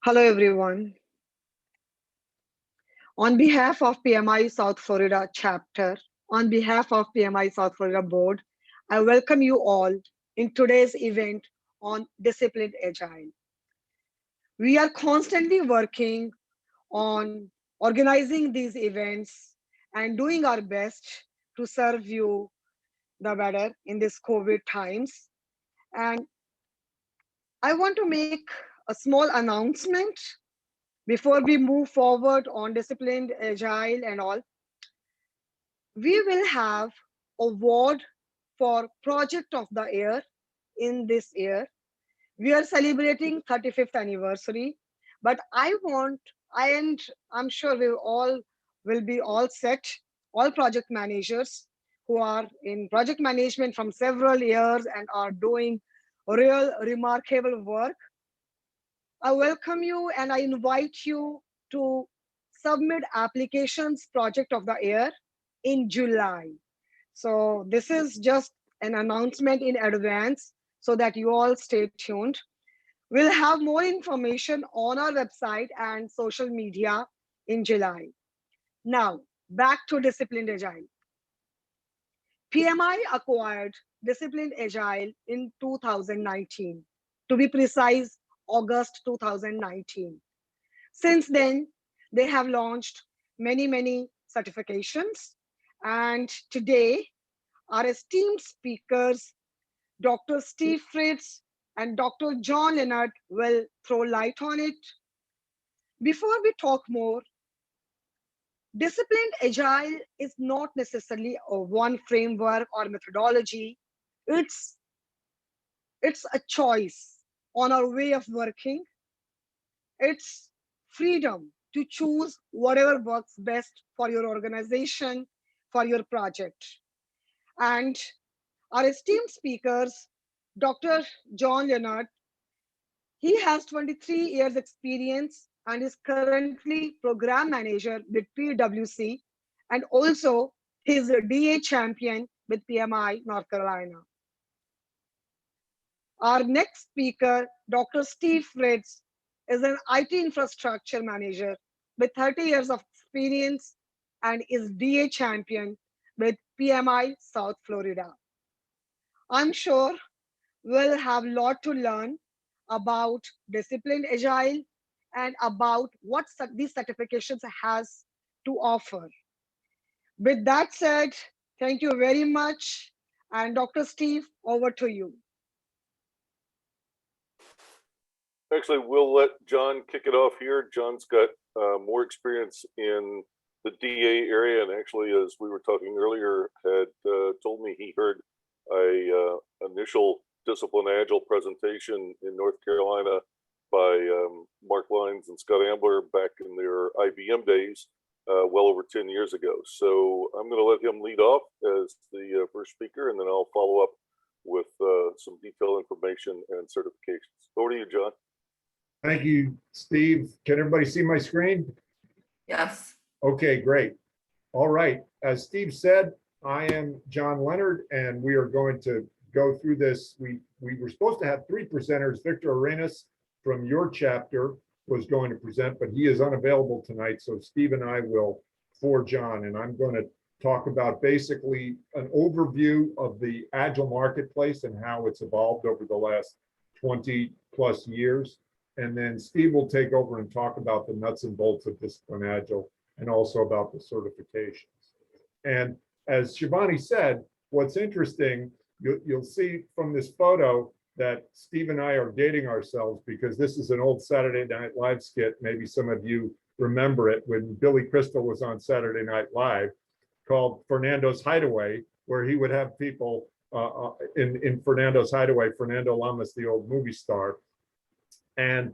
Hello, everyone. On behalf of PMI South Florida chapter, on behalf of PMI South Florida board, I welcome you all in today's event on Disciplined Agile. We are constantly working on organizing these events and doing our best to serve you the better in this COVID times. And I want to make a small announcement before we move forward on disciplined agile and all. We will have award for project of the year in this year. We are celebrating 35th anniversary, but I'm sure we all will be all set, all project managers who are in project management from several years and are doing real remarkable work. I welcome you and I invite you to submit applications project of the year in July. So this is just an announcement in advance so that you all stay tuned. We'll have more information on our website and social media in July. Now, back to Disciplined Agile. PMI acquired Disciplined Agile in 2019. To be precise, August 2019. Since then, they have launched many certifications. And today, our esteemed speakers, Dr. Steve Fritz and Dr. John Leonard, will throw light on it. Before we talk more, disciplined agile is not necessarily a one framework or methodology. It's, it's a choice on our way of working. It's freedom to choose whatever works best for your organization, for your project. And our esteemed speakers, Dr. John Leonard, he has 23 years experience and is currently program manager with PwC, and also he's a DA champion with PMI North Carolina. Our next speaker, Dr. Steve Fritz, is an IT infrastructure manager with 30 years of experience and is DA champion with PMI South Florida. I'm sure we'll have a lot to learn about disciplined agile and about what these certifications has to offer. With that said, thank you very much. And Dr. Steve, over to you. Actually, we'll let John kick it off here. John's got more experience in the DA area, and actually, as we were talking earlier, had told me he heard a initial Discipline Agile presentation in North Carolina by Mark Lyons and Scott Ambler back in their IBM days, well over 10 years ago. So I'm going to let him lead off as the first speaker, and then I'll follow up with some detailed information and certifications. Over to you, John. Thank you, Steve. Can everybody see my screen? Yes. Okay, great. All right. As Steve said, I am John Leonard, and we are going to go through this. We were supposed to have three presenters. Victor Arenas from your chapter was going to present, but he is unavailable tonight. So Steve and I will for John, and I'm going to talk about basically an overview of the Agile marketplace and how it's evolved over the last 20 plus years. And then Steve will take over and talk about the nuts and bolts of Discipline Agile and also about the certifications. And as Shivani said, what's interesting, you'll see from this photo that Steve and I are dating ourselves because this is an old Saturday Night Live skit. Maybe some of you remember it when Billy Crystal was on Saturday Night Live, called Fernando's Hideaway, where he would have people in Fernando's Hideaway, Fernando Lamas, the old movie star, and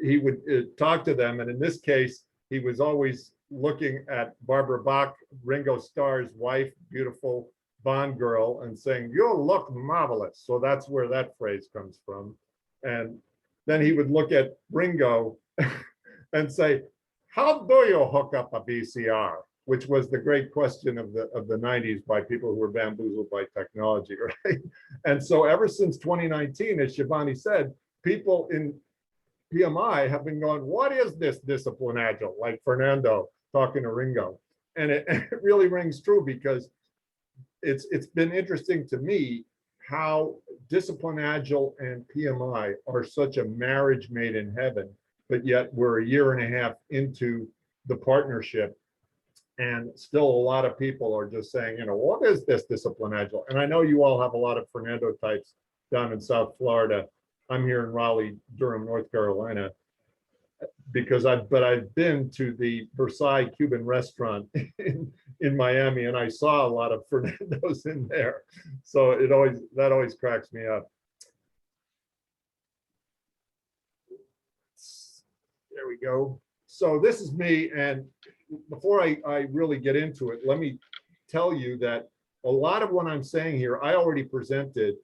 he would talk to them. And in this case, he was always looking at Barbara Bach, Ringo Starr's wife, beautiful Bond girl, and saying, "You look marvelous." So that's where that phrase comes from. And then he would look at Ringo and say, "How do you hook up a VCR?" Which was the great question of the 90s by people who were bamboozled by technology, right? And so ever since 2019, as Shivani said, people in PMI have been going, what is this discipline agile? Like Fernando talking to Ringo. And it, it really rings true because it's been interesting to me how discipline agile and PMI are such a marriage made in heaven, but yet we're a year and a half into the partnership. And still a lot of people are just saying, what is this discipline agile? And I know you all have a lot of Fernando types down in South Florida. I'm here in Raleigh, Durham, North Carolina, because I've been to the Versailles Cuban restaurant in Miami, and I saw a lot of Fernandos in there. So that always cracks me up. There we go. So this is me, and before I really get into it, let me tell you that a lot of what I'm saying here, I already presented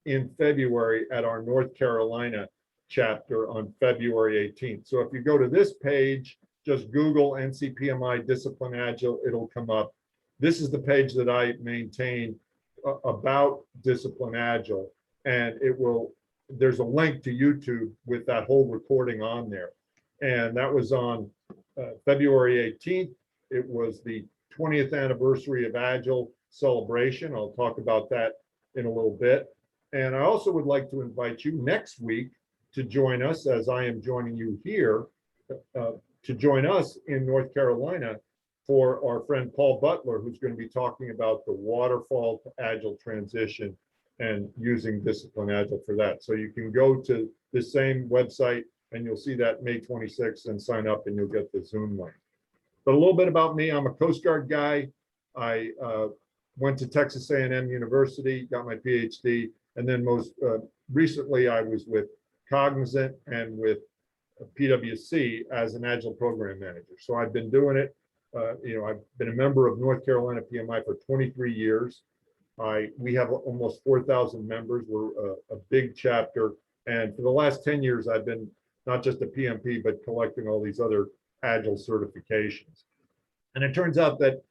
in February at our North Carolina chapter on February 18th. So if you go to this page, just Google NCPMI Discipline Agile, it'll come up. This is the page that I maintain about Discipline Agile, and there's a link to YouTube with that whole recording on there. And that was on February 18th. It was the 20th anniversary of Agile celebration. I'll talk about that in a little bit. And I also would like to invite you next week to join us, as I am joining you here, to join us in North Carolina for our friend Paul Butler, who's going to be talking about the waterfall to Agile transition and using Discipline Agile for that. So you can go to the same website and you'll see that May 26th and sign up and you'll get the Zoom link. But a little bit about me, I'm a Coast Guard guy. I went to Texas A&M University, got my PhD, and then most recently I was with Cognizant and with PwC as an Agile program manager. So I've been doing it. I've been a member of North Carolina PMI for 23 years. We have almost 4,000 members. We're a big chapter. And for the last 10 years, I've been not just a PMP, but collecting all these other Agile certifications. And it turns out that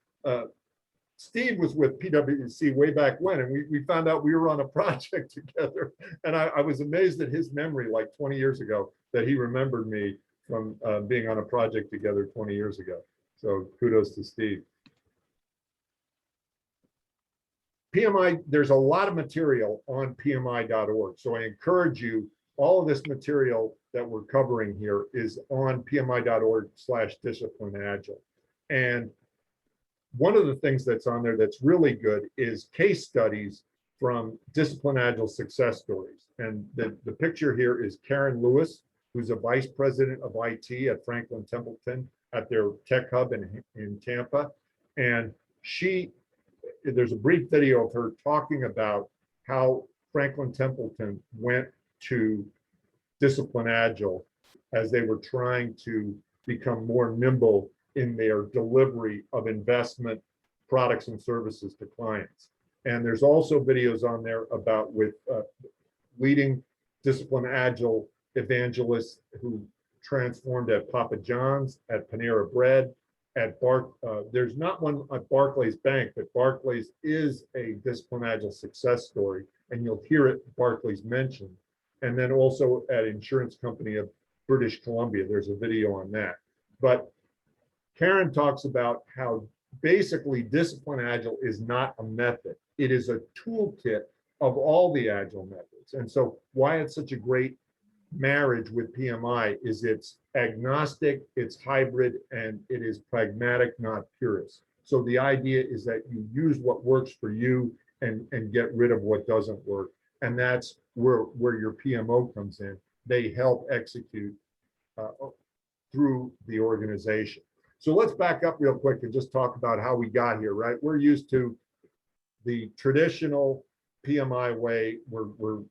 Steve was with PwC way back when, and we found out we were on a project together. And I was amazed at his memory, like 20 years ago, that he remembered me from being on a project together 20 years ago. So kudos to Steve. PMI, there's a lot of material on PMI.org. So I encourage you, all of this material that we're covering here is on PMI.org/discipline agile. And one of the things that's on there that's really good is case studies from Discipline Agile success stories. And the picture here is Karen Lewis, who's a vice president of IT at Franklin Templeton at their tech hub in Tampa. And there's a brief video of her talking about how Franklin Templeton went to Discipline Agile as they were trying to become more nimble in their delivery of investment products and services to clients. And there's also videos on there about with leading Discipline Agile evangelists who transformed at Papa John's, at Panera Bread, at there's not one at Barclays Bank, but Barclays is a Discipline Agile success story, and you'll hear it Barclays mentioned. And then also at Insurance Company of British Columbia, there's a video on that. But Karen talks about how basically Discipline Agile is not a method. It is a toolkit of all the Agile methods. And so why it's such a great marriage with PMI is it's agnostic, it's hybrid, and it is pragmatic, not purist. So the idea is that you use what works for you and get rid of what doesn't work. And that's where your PMO comes in. They help execute through the organization. So let's back up real quick and just talk about how we got here, right? We're used to the traditional PMI way. We're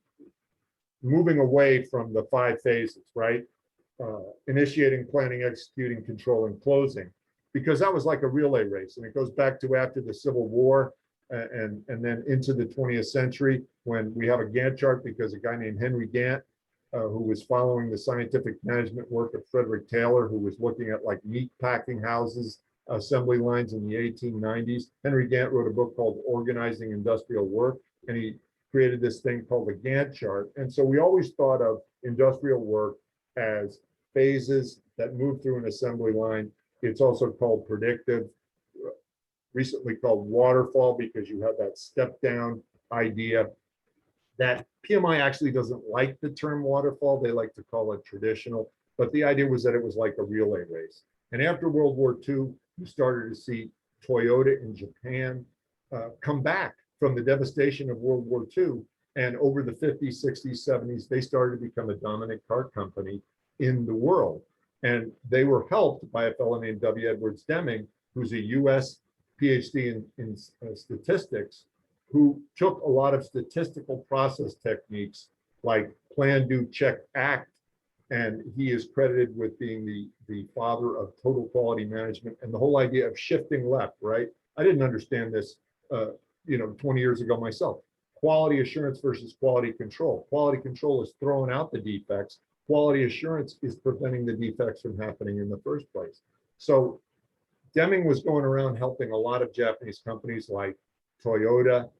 moving away from the 5 phases, right? Initiating, planning, executing, controlling, closing, because that was like a relay race. And it goes back to after the Civil War and then into the 20th century when we have a Gantt chart because a guy named Henry Gantt, who was following the scientific management work of Frederick Taylor, who was looking at like meat packing houses, assembly lines in the 1890s. Henry Gantt wrote a book called Organizing Industrial Work, and he created this thing called the Gantt chart. And so we always thought of industrial work as phases that move through an assembly line. It's also called predictive, recently called waterfall, because you have that step down idea. That PMI actually doesn't like the term waterfall. They like to call it traditional, but the idea was that it was like a relay race. And after World War II, you started to see Toyota in Japan come back from the devastation of World War II. And over the 50s, 60s, 70s, they started to become a dominant car company in the world. And they were helped by a fellow named W. Edwards Deming, who's a US PhD in statistics, who took a lot of statistical process techniques like plan, do, check, act. And he is credited with being the father of total quality management and the whole idea of shifting left, right? I didn't understand this, 20 years ago myself. Quality assurance versus quality control. Quality control is throwing out the defects. Quality assurance is preventing the defects from happening in the first place. So Deming was going around helping a lot of Japanese companies like Toyota.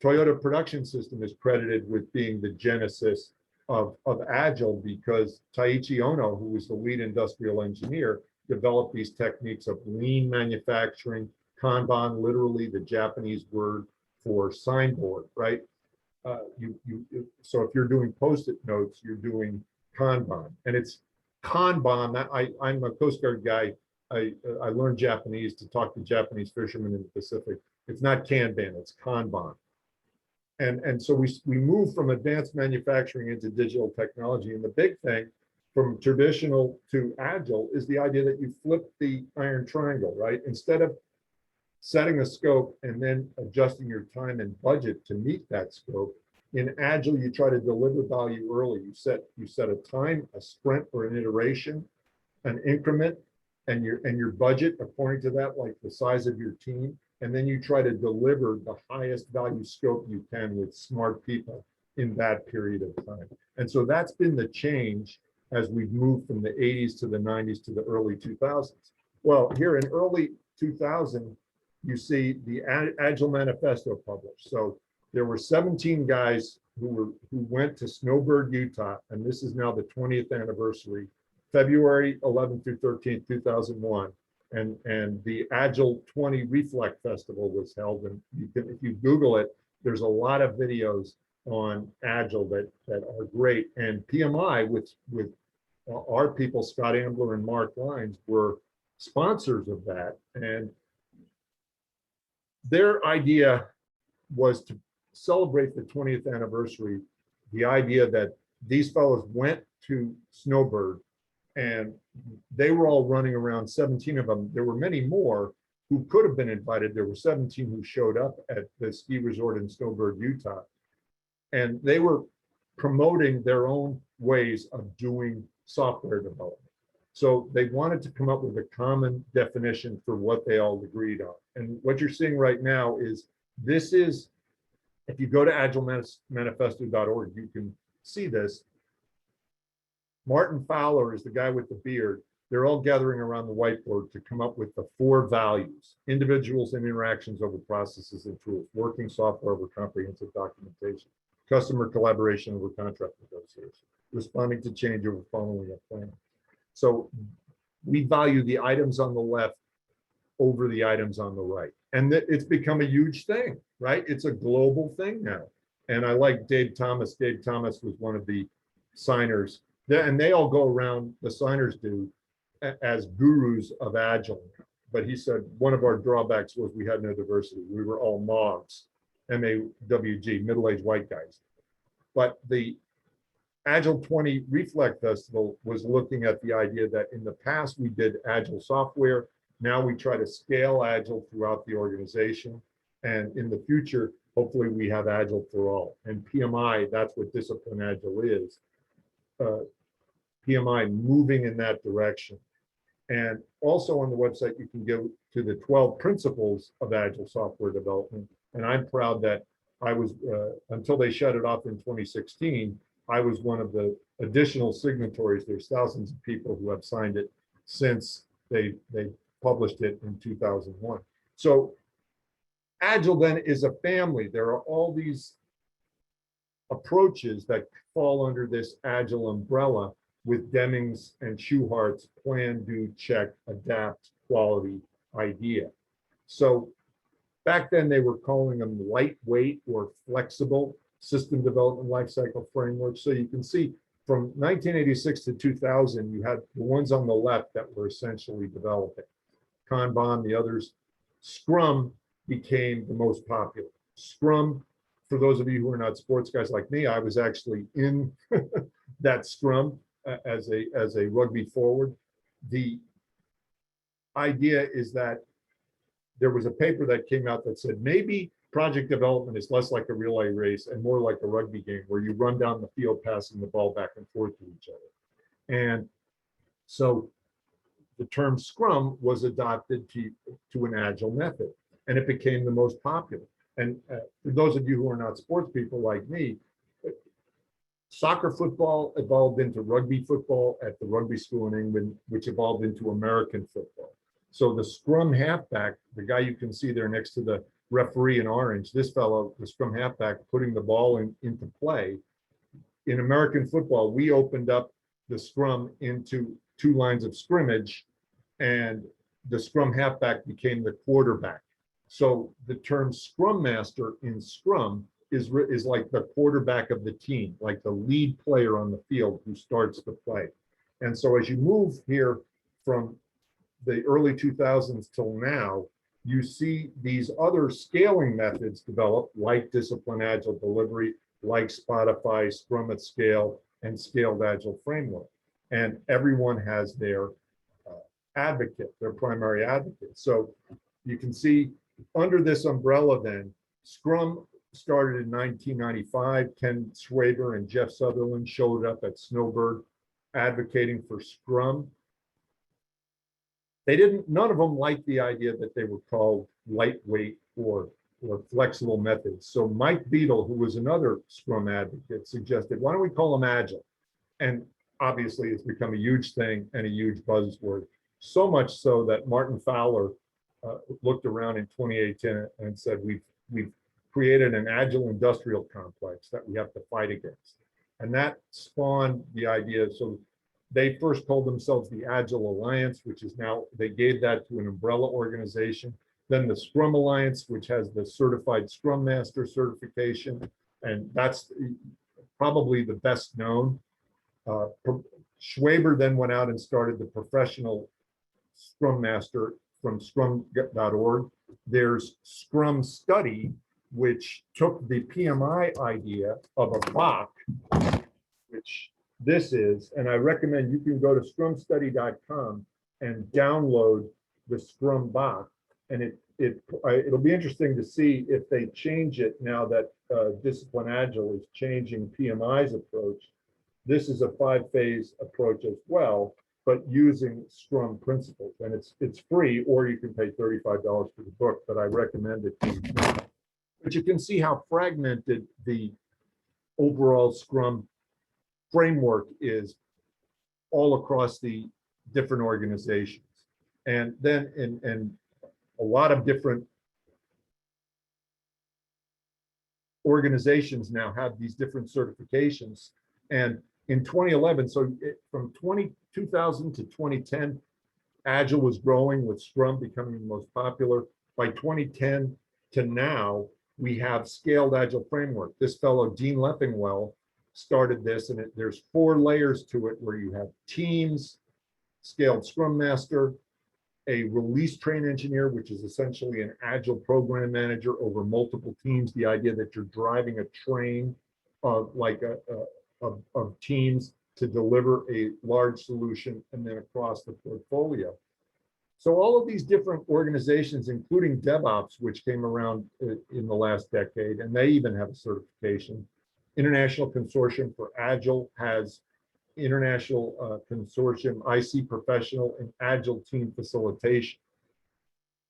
Toyota Production System is credited with being the genesis of Agile, because Taiichi Ono, who was the lead industrial engineer, developed these techniques of lean manufacturing, Kanban, literally the Japanese word for signboard, right? So if you're doing Post-it notes, you're doing Kanban, and it's Kanban. I'm a Coast Guard guy. I learned Japanese to talk to Japanese fishermen in the Pacific. It's not Kanban, it's Kanban. And so we move from advanced manufacturing into digital technology. And the big thing from traditional to Agile is the idea that you flip the iron triangle, right? Instead of setting a scope and then adjusting your time and budget to meet that scope, in Agile, you try to deliver value early. You set a time, a sprint, or an iteration, an increment, and your budget according to that, like the size of your team. And then you try to deliver the highest value scope you can with smart people in that period of time. And so that's been the change as we've moved from the 80s to the 90s to the early 2000s. Well, here in early 2000, you see the Agile Manifesto published. So there were 17 guys who went to Snowbird, Utah, and this is now the 20th anniversary, February 11th through 13th, 2001. And the Agile 20 Reflect Festival was held. And if you Google it, there's a lot of videos on Agile that are great. And PMI with our people, Scott Ambler and Mark Lines, were sponsors of that. And their idea was to celebrate the 20th anniversary, the idea that these fellows went to Snowbird and they were all running around, 17 of them. There were many more who could have been invited. There were 17 who showed up at the ski resort in Snowbird, Utah. And they were promoting their own ways of doing software development. So they wanted to come up with a common definition for what they all agreed on. And what you're seeing right now is, this is, if you go to agilemanifesto.org, you can see this. Martin Fowler is the guy with the beard. They're all gathering around the whiteboard to come up with the 4 values: individuals and interactions over processes and tools, working software over comprehensive documentation, customer collaboration over contract negotiation, responding to change over following a plan. So we value the items on the left over the items on the right. And it's become a huge thing, right? It's a global thing now. And I like Dave Thomas. Dave Thomas was one of the signers. And they all go around, the signers do, as gurus of Agile. But he said one of our drawbacks was we had no diversity. We were all MAWGs, M-A-W-G, middle-aged white guys. But the Agile 20 Reflect Festival was looking at the idea that in the past we did Agile software. Now we try to scale Agile throughout the organization. And in the future, hopefully we have Agile for all. And PMI, that's what Discipline Agile is. PMI moving in that direction. And also on the website, you can go to the 12 principles of Agile software development. And I'm proud that I was, until they shut it off in 2016, I was one of the additional signatories. There's thousands of people who have signed it since they published it in 2001. So Agile then is a family. There are all these approaches that fall under this Agile umbrella. with Deming's and Schuhart's plan, do, check, adapt, quality idea. So back then they were calling them lightweight or flexible system development lifecycle frameworks. So you can see from 1986 to 2000, you had the ones on the left that were essentially developing. Kanban, the others. Scrum became the most popular. Scrum, for those of you who are not sports guys like me, I was actually in that Scrum as a rugby forward. The idea is that there was a paper that came out that said maybe project development is less like a relay race and more like a rugby game where you run down the field passing the ball back and forth to each other. And so the term Scrum was adopted to an Agile method, and it became the most popular. And for those of you who are not sports people like me, soccer football evolved into rugby football at the rugby school in England, which evolved into American football. So the Scrum halfback, the guy you can see there next to the referee in orange, this fellow, the Scrum halfback, putting the ball into play. In American football, we opened up the Scrum into 2 lines of scrimmage, and the Scrum halfback became the quarterback. So the term Scrum Master in Scrum is like the quarterback of the team, like the lead player on the field who starts the play. And so as you move here from the early 2000s till now, you see these other scaling methods develop, like Discipline Agile Delivery, like Spotify, Scrum at Scale, and Scaled Agile Framework. And everyone has their advocate, their primary advocate. So you can see under this umbrella then, Scrum started in 1995. Ken Schwaber and Jeff Sutherland showed up at Snowbird advocating for Scrum. None of them liked the idea that they were called lightweight or flexible methods. So Mike Beadle, who was another Scrum advocate, suggested, why don't we call them Agile? And obviously it's become a huge thing and a huge buzzword. So much so that Martin Fowler looked around in 2018 and said, we've created an Agile industrial complex that we have to fight against. And that spawned the idea. So they first called themselves the Agile Alliance, which is now, they gave that to an umbrella organization. Then the Scrum Alliance, which has the Certified Scrum Master certification. And that's probably the best known. Schwaber then went out and started the Professional Scrum Master from scrum.org. There's Scrum Study, which took the PMI idea of a BOK, which this is, and I recommend you can go to scrumstudy.com and download the Scrum BOK, and it'll be interesting to see if they change it now that Discipline Agile is changing PMI's approach. This is a 5-phase approach as well, but using Scrum principles, and it's free, or you can pay $35 for the book, but I recommend it to you. But you can see how fragmented the overall Scrum framework is all across the different organizations. And then in a lot of different organizations now have these different certifications. And in 2011, so from 2000 to 2010, Agile was growing with Scrum becoming the most popular. By 2010 to now, we have Scaled Agile Framework. This fellow, Dean Leffingwell, started this, and there's 4 layers to it where you have teams, Scaled Scrum Master, a release train engineer, which is essentially an Agile program manager over multiple teams. The idea that you're driving a train of of teams to deliver a large solution and then across the portfolio. So all of these different organizations, including DevOps, which came around in the last decade, and they even have a certification. International Consortium for Agile has International Consortium, IC Professional, and Agile Team Facilitation.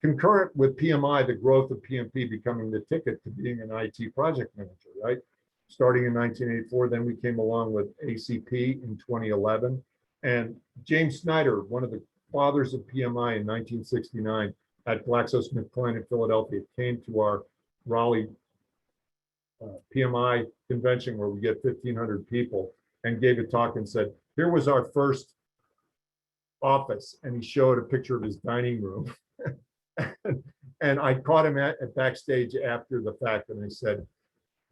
Concurrent with PMI, the growth of PMP becoming the ticket to being an IT project manager, right? Starting in 1984, then we came along with ACP in 2011. And James Snyder, one of the fathers of PMI in 1969 at GlaxoSmithKline in Philadelphia, came to our Raleigh PMI convention where we get 1,500 people and gave a talk and said, here was our first office, and he showed a picture of his dining room. And I caught him at backstage after the fact, and I said,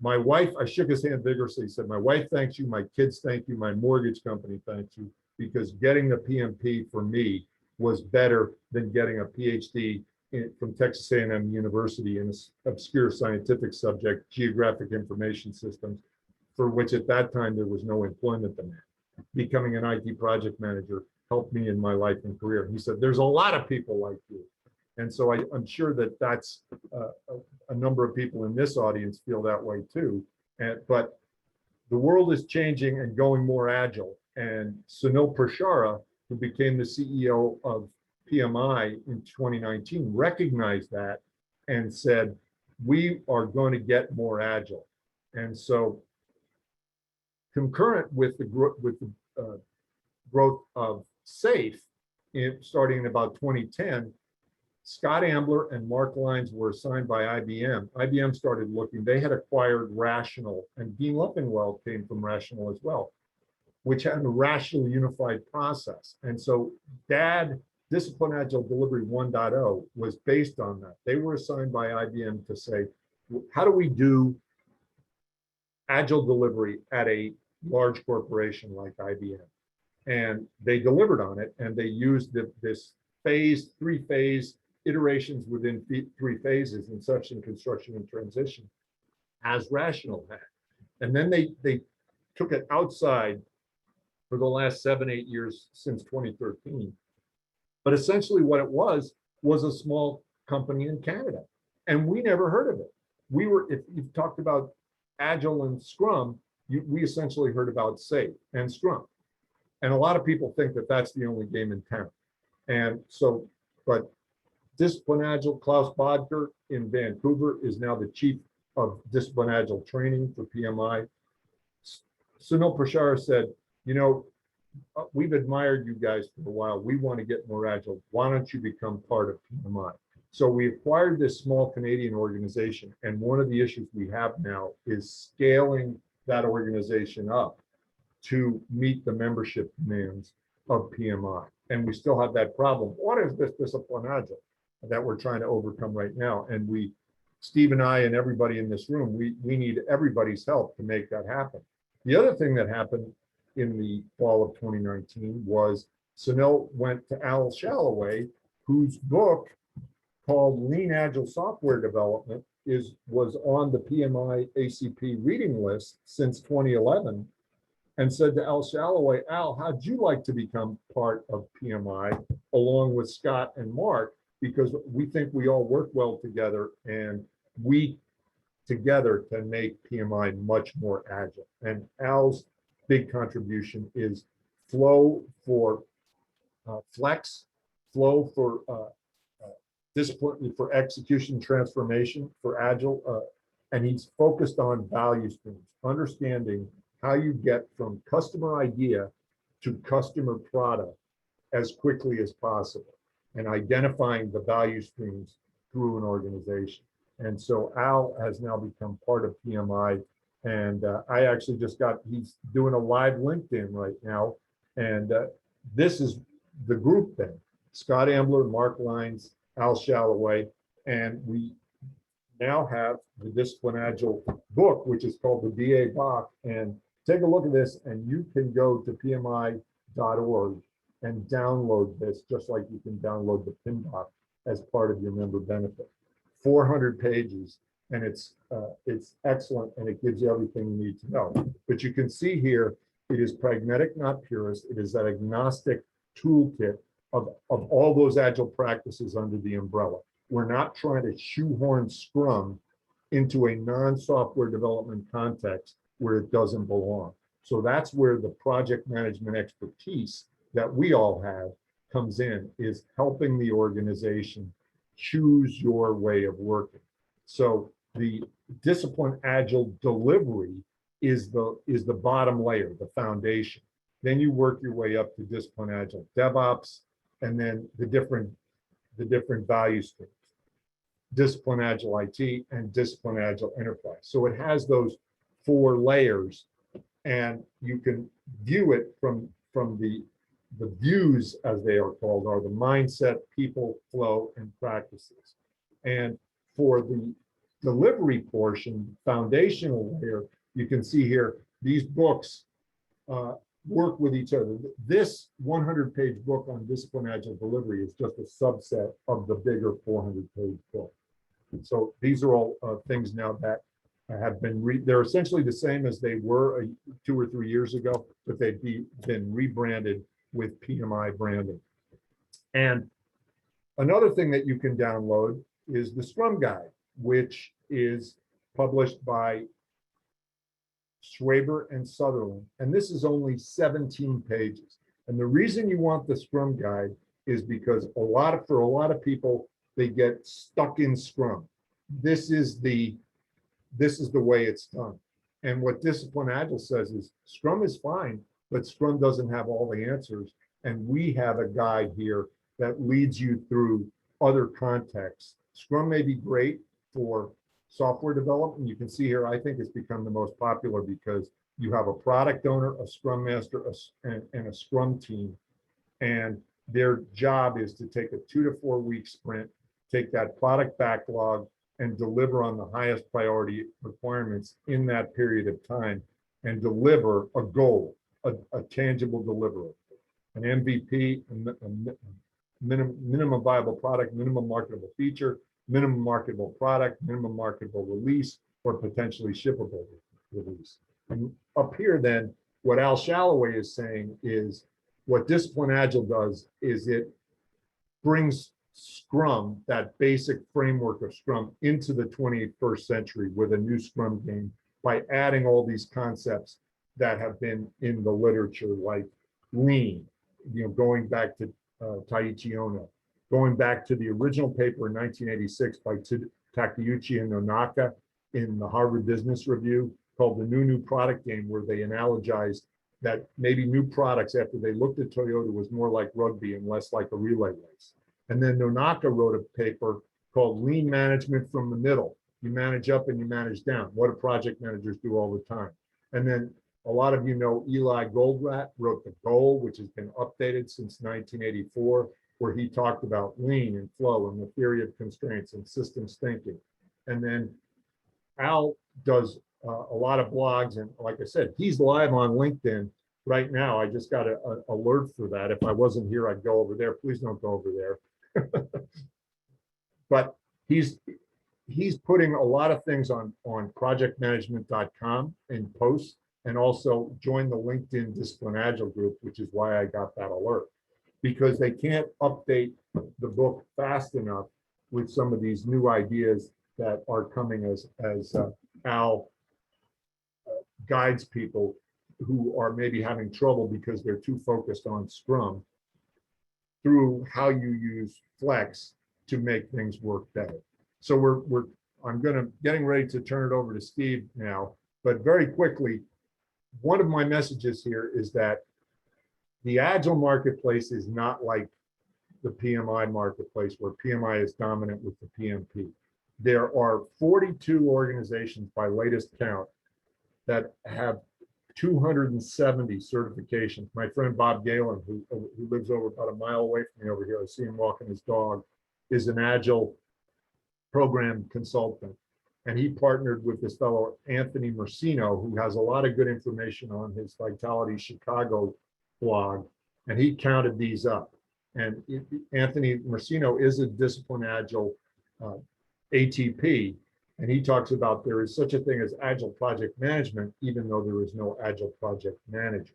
my wife, I shook his hand vigorously, said, my wife thanks you, my kids thank you, my mortgage company thanks you, because getting the PMP for me was better than getting a PhD from Texas A&M University in this obscure scientific subject, geographic information systems, for which at that time there was no employment demand. Becoming an IT project manager helped me in my life and career. He said, there's a lot of people like you. And so I'm sure that that's a number of people in this audience feel that way too. But the world is changing and going more agile. And Sunil Prashara, who became the CEO of PMI in 2019, recognized that and said, we are going to get more agile. And so concurrent with the growth of SAFE, starting in about 2010, Scott Ambler and Mark Lyons were assigned by IBM. IBM started looking, they had acquired Rational, and Dean Leppingwell came from Rational as well, which had a rational unified process. And so DAD, Discipline Agile Delivery 1.0, was based on that. They were assigned by IBM to say, how do we do Agile delivery at a large corporation like IBM? And they delivered on it, and they used this three-phase iterations within three phases, inception, construction, and transition, as Rational had. And then they took it outside for the last 7-8 years since 2013. But essentially what it was a small company in Canada. And we never heard of it. If you've talked about Agile and Scrum, we essentially heard about SAFe and Scrum. And a lot of people think that that's the only game in town. And so, but Discipline Agile, Klaus Bodker in Vancouver is now the chief of Discipline Agile training for PMI. Sunil Prashara said, we've admired you guys for a while. We want to get more agile. Why don't you become part of PMI? So we acquired this small Canadian organization. And one of the issues we have now is scaling that organization up to meet the membership demands of PMI. And we still have that problem. What is this Discipline Agile that we're trying to overcome right now? And Steve and I and everybody in this room, we need everybody's help to make that happen. The other thing that happened in the fall of 2019 was Sunil went to Al Shalloway, whose book called Lean Agile Software Development was on the PMI ACP reading list since 2011, and said to Al Shalloway, Al, how'd you like to become part of PMI along with Scott and Mark? Because we think we all work well together, and we together can make PMI much more agile. And Al's big contribution is flow for flex, flow for discipline, for execution transformation, for agile, and he's focused on value streams, understanding how you get from customer idea to customer product as quickly as possible, and identifying the value streams through an organization. And so Al has now become part of PMI, and I actually he's doing a live LinkedIn right now, and this is the group then: Scott Ambler, Mark Lyons, Al Shalloway, and we now have the Discipline Agile book, which is called the DA Bach. And take a look at this, and you can go to pmi.org and download this, just like you can download the PMBOK as part of your member benefit. 400 pages, and it's excellent, and it gives you everything you need to know. But you can see here, it is pragmatic, not purist. It is that agnostic toolkit of all those agile practices under the umbrella. We're not trying to shoehorn Scrum into a non-software development context where it doesn't belong. So that's where the project management expertise that we all have comes in, is helping the organization choose your way of working. So the Discipline Agile delivery is the bottom layer, the foundation. Then you work your way up to Discipline Agile DevOps, and then the different value streams: Discipline Agile IT and Discipline Agile Enterprise. So it has those 4 layers, and you can view it from from the views, as they are called, are the mindset, people, flow, and practices. And for the delivery portion, foundational layer, you can see here, these books work with each other. This 100-page book on discipline agile delivery is just a subset of the bigger 400-page book. So these are all things now that have been, they're essentially the same as they were 2 or 3 years ago, but they've been rebranded with PMI branding. And another thing that you can download is the Scrum Guide, which is published by Schwaber and Sutherland. And this is only 17 pages. And the reason you want the Scrum Guide is because for a lot of people, they get stuck in Scrum. This is the way it's done. And what Discipline Agile says is Scrum is fine, but Scrum doesn't have all the answers. And we have a guide here that leads you through other contexts. Scrum may be great for software development. You can see here, I think it's become the most popular because you have a product owner, a Scrum Master, and a Scrum team. And their job is to take a 2 to 4 week sprint, take that product backlog, and deliver on the highest priority requirements in that period of time and deliver a goal, a tangible deliverable, an MVP, minimum viable product, minimum marketable feature, minimum marketable product, minimum marketable release, or potentially shippable release. And up here then, what Al Shalloway is saying is what Discipline Agile does is it brings Scrum, that basic framework of Scrum, into the 21st century with a new Scrum game by adding all these concepts that have been in the literature, like lean, going back to Taiichi Ono, going back to the original paper in 1986 by Takeuchi and Nonaka in the Harvard Business Review called the New Product Game, where they analogized that maybe new products, after they looked at Toyota, was more like rugby and less like a relay race. And then Nonaka wrote a paper called Lean Management from the Middle. You manage up and you manage down. What do project managers do all the time? And then a lot of you know Eli Goldratt wrote The Goal, which has been updated since 1984, where he talked about lean and flow and the theory of constraints and systems thinking. And then Al does a lot of blogs. And like I said, he's live on LinkedIn right now. I just got an alert for that. If I wasn't here, I'd go over there. Please don't go over there. But he's putting a lot of things on projectmanagement.com in posts, and also join the LinkedIn Discipline Agile group, which is why I got that alert, because they can't update the book fast enough with some of these new ideas that are coming as Al guides people who are maybe having trouble because they're too focused on Scrum, through how you use Flex to make things work better. So I'm getting ready to turn it over to Steve now, but very quickly, one of my messages here is that the Agile marketplace is not like the PMI marketplace, where PMI is dominant with the PMP. There are 42 organizations by latest count that have 270 certifications. My friend Bob Galen, who lives over about a mile away from me over here, I see him walking his dog, is an Agile program consultant. And he partnered with this fellow, Anthony Mercino, who has a lot of good information on his Vitality Chicago blog. And he counted these up. And Anthony Mercino is a Discipline Agile ATP. And he talks about there is such a thing as Agile project management, even though there is no Agile project manager.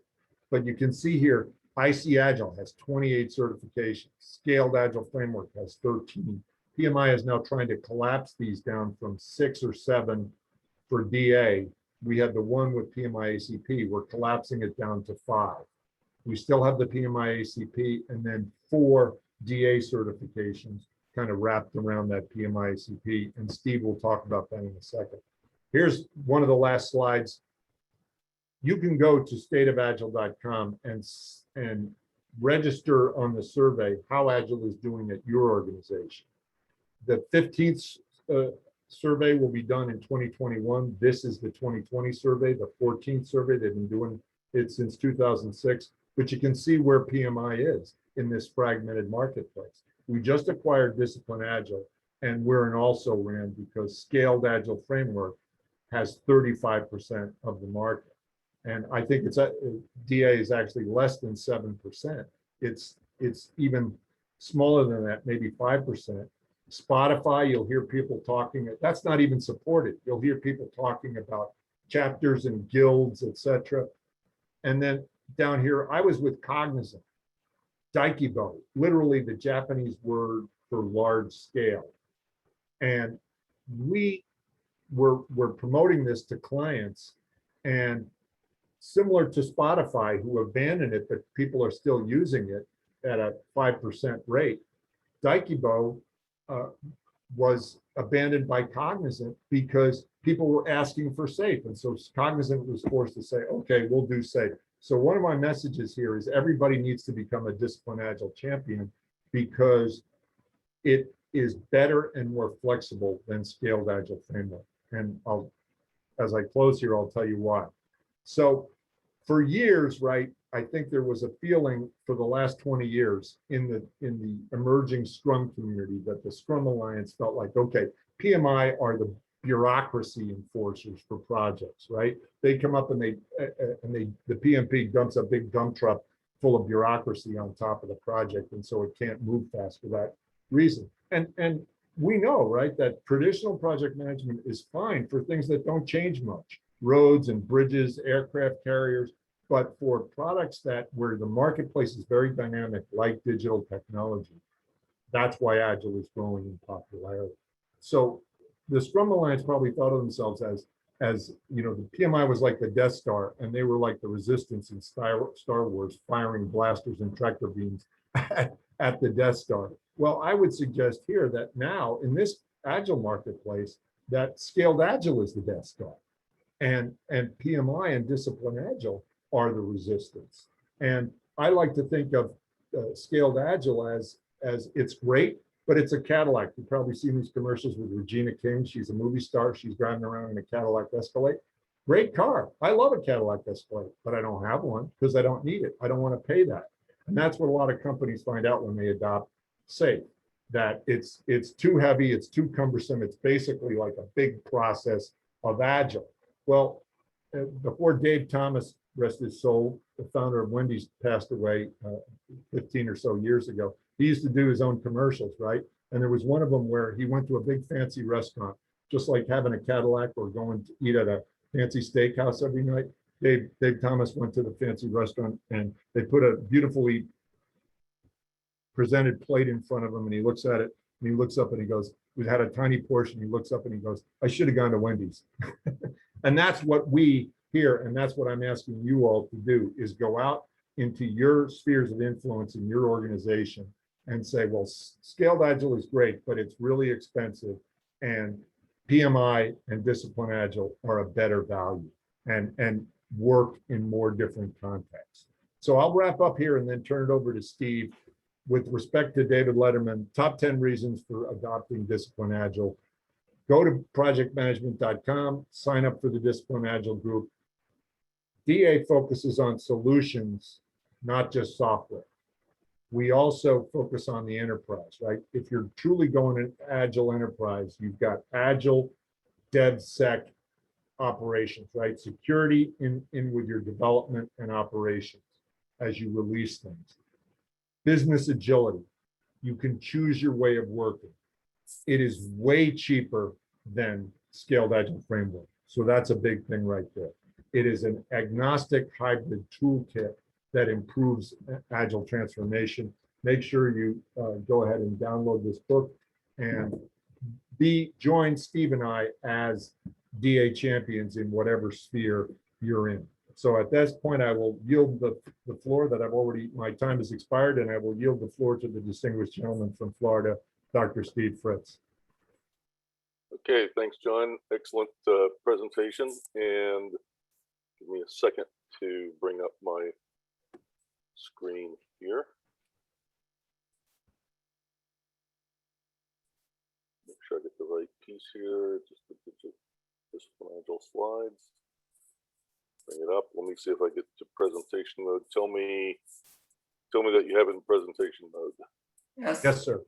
But you can see here, IC Agile has 28 certifications. Scaled Agile Framework has 13. PMI is now trying to collapse these down from 6 or 7 for DA. We had the one with PMI ACP. We're collapsing it down to 5. We still have the PMI ACP and then 4 DA certifications kind of wrapped around that PMI ACP. And Steve will talk about that in a second. Here's one of the last slides. You can go to stateofagile.com and register on the survey how Agile is doing at your organization. The 15th survey will be done in 2021. This is the 2020 survey, the 14th survey. They've been doing it since 2006. but you can see where PMI is in this fragmented marketplace. We just acquired Discipline Agile, and we're an also ran because Scaled Agile Framework has 35% of the market. And I think it's DA is actually less than 7%. It's even smaller than that, maybe 5%. Spotify, you'll hear people talking, that's not even supported. You'll hear people talking about chapters and guilds, etc. And then down here, I was with Cognizant, Daikibo, literally the Japanese word for large scale. And we're promoting this to clients, and similar to Spotify, who abandoned it, but people are still using it at a 5% rate. Daikibo was abandoned by Cognizant because people were asking for SAFe. And so Cognizant was forced to say, okay, we'll do SAFe. So one of my messages here is everybody needs to become a Discipline Agile champion because it is better and more flexible than Scaled Agile Framework. And as I close here, I'll tell you why. So for years, right, I think there was a feeling for the last 20 years in the emerging Scrum community that the Scrum Alliance felt like, okay, PMI are the bureaucracy enforcers for projects, right? They come up and the PMP dumps a big dump truck full of bureaucracy on top of the project, and so it can't move fast for that reason. And we know, right, that traditional project management is fine for things that don't change much, roads and bridges, aircraft carriers. But for products where the marketplace is very dynamic, like digital technology, that's why Agile is growing in popularity. So the Scrum Alliance probably thought of themselves as you know, the PMI was like the Death Star, and they were like the Resistance in Star Wars, firing blasters and tractor beams at the Death Star. Well, I would suggest here that now in this Agile marketplace, that Scaled Agile is the Death Star, and PMI and Discipline Agile are the Resistance. And I like to think of Scaled Agile as it's great, but it's a Cadillac. You've probably seen these commercials with Regina King. She's a movie star. She's driving around in a Cadillac Escalade. Great car. I love a Cadillac Escalade, but I don't have one because I don't need it. I don't want to pay that. And that's what a lot of companies find out when they adopt SAFe, that it's too heavy, it's too cumbersome. It's basically like a big process of Agile. Well, before Dave Thomas, rest his soul, the founder of Wendy's, passed away 15 or so years ago, he used to do his own commercials, right? And there was one of them where he went to a big fancy restaurant, just like having a Cadillac or going to eat at a fancy steakhouse every night. Dave Thomas went to the fancy restaurant, and they put a beautifully presented plate in front of him, and he looks at it, and he looks up and he goes, we had a tiny portion. He looks up and he goes, I should have gone to Wendy's. And that's what we here, and that's what I'm asking you all to do, is go out into your spheres of influence in your organization and say, well, Scaled Agile is great, but it's really expensive, and PMI and Discipline Agile are a better value and work in more different contexts. So I'll wrap up here and then turn it over to Steve. With respect to David Letterman, top 10 reasons for adopting Discipline Agile. Go to projectmanagement.com, sign up for the Discipline Agile group. DA focuses on solutions, not just software. We also focus on the enterprise, right? If you're truly going to Agile enterprise, you've got Agile, DevSec operations, right? Security in with your development and operations as you release things. Business agility. You can choose your way of working. It is way cheaper than Scaled Agile Framework. So that's a big thing right there. It is an agnostic hybrid toolkit that improves Agile transformation. Make sure you go ahead and download this book and join Steve and I as DA champions in whatever sphere you're in. So at this point, I will yield the floor that my time has expired, and I will yield the floor to the distinguished gentleman from Florida, Dr. Steve Fritz. Okay, thanks, John. Excellent presentation. And give me a second to bring up my screen here. Make sure I get the right piece here. Just the Agile slides. Bring it up. Let me see if I get to presentation mode. Tell me that you have it in presentation mode. Yes. Yes, sir.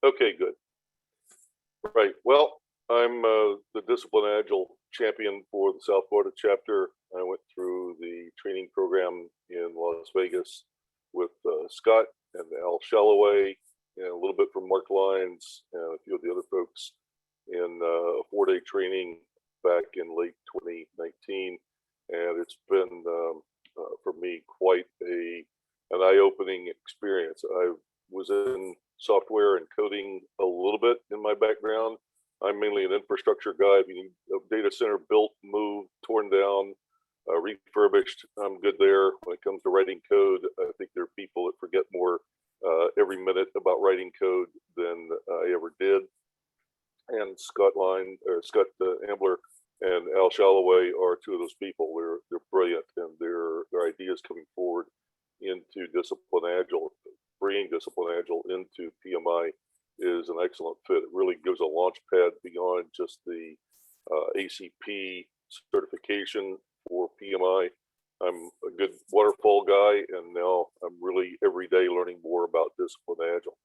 Okay, good. Right. Well, I'm the Discipline Agile champion for the South Florida chapter. I went through the training program in Las Vegas with Scott and Al Shalloway, and a little bit from Mark Lyons and a few of the other folks in a 4-day training back in late 2019. And it's been, for me, quite an eye-opening experience. I was in software and coding a little bit in my background. I'm mainly an infrastructure guy. If you need a data center built, moved, torn down, refurbished, I'm good there. When it comes to writing code, I think there are people that forget more every minute about writing code than I ever did. And Scott Ambler and Al Shalloway are two of those people. They're brilliant, and their ideas coming forward into Discipline Agile, bringing Discipline Agile into PMI is an excellent fit. It really gives a launch pad beyond just the ACP certification for PMI. I'm a good waterfall guy, and now I'm really every day learning more about Discipline Agile.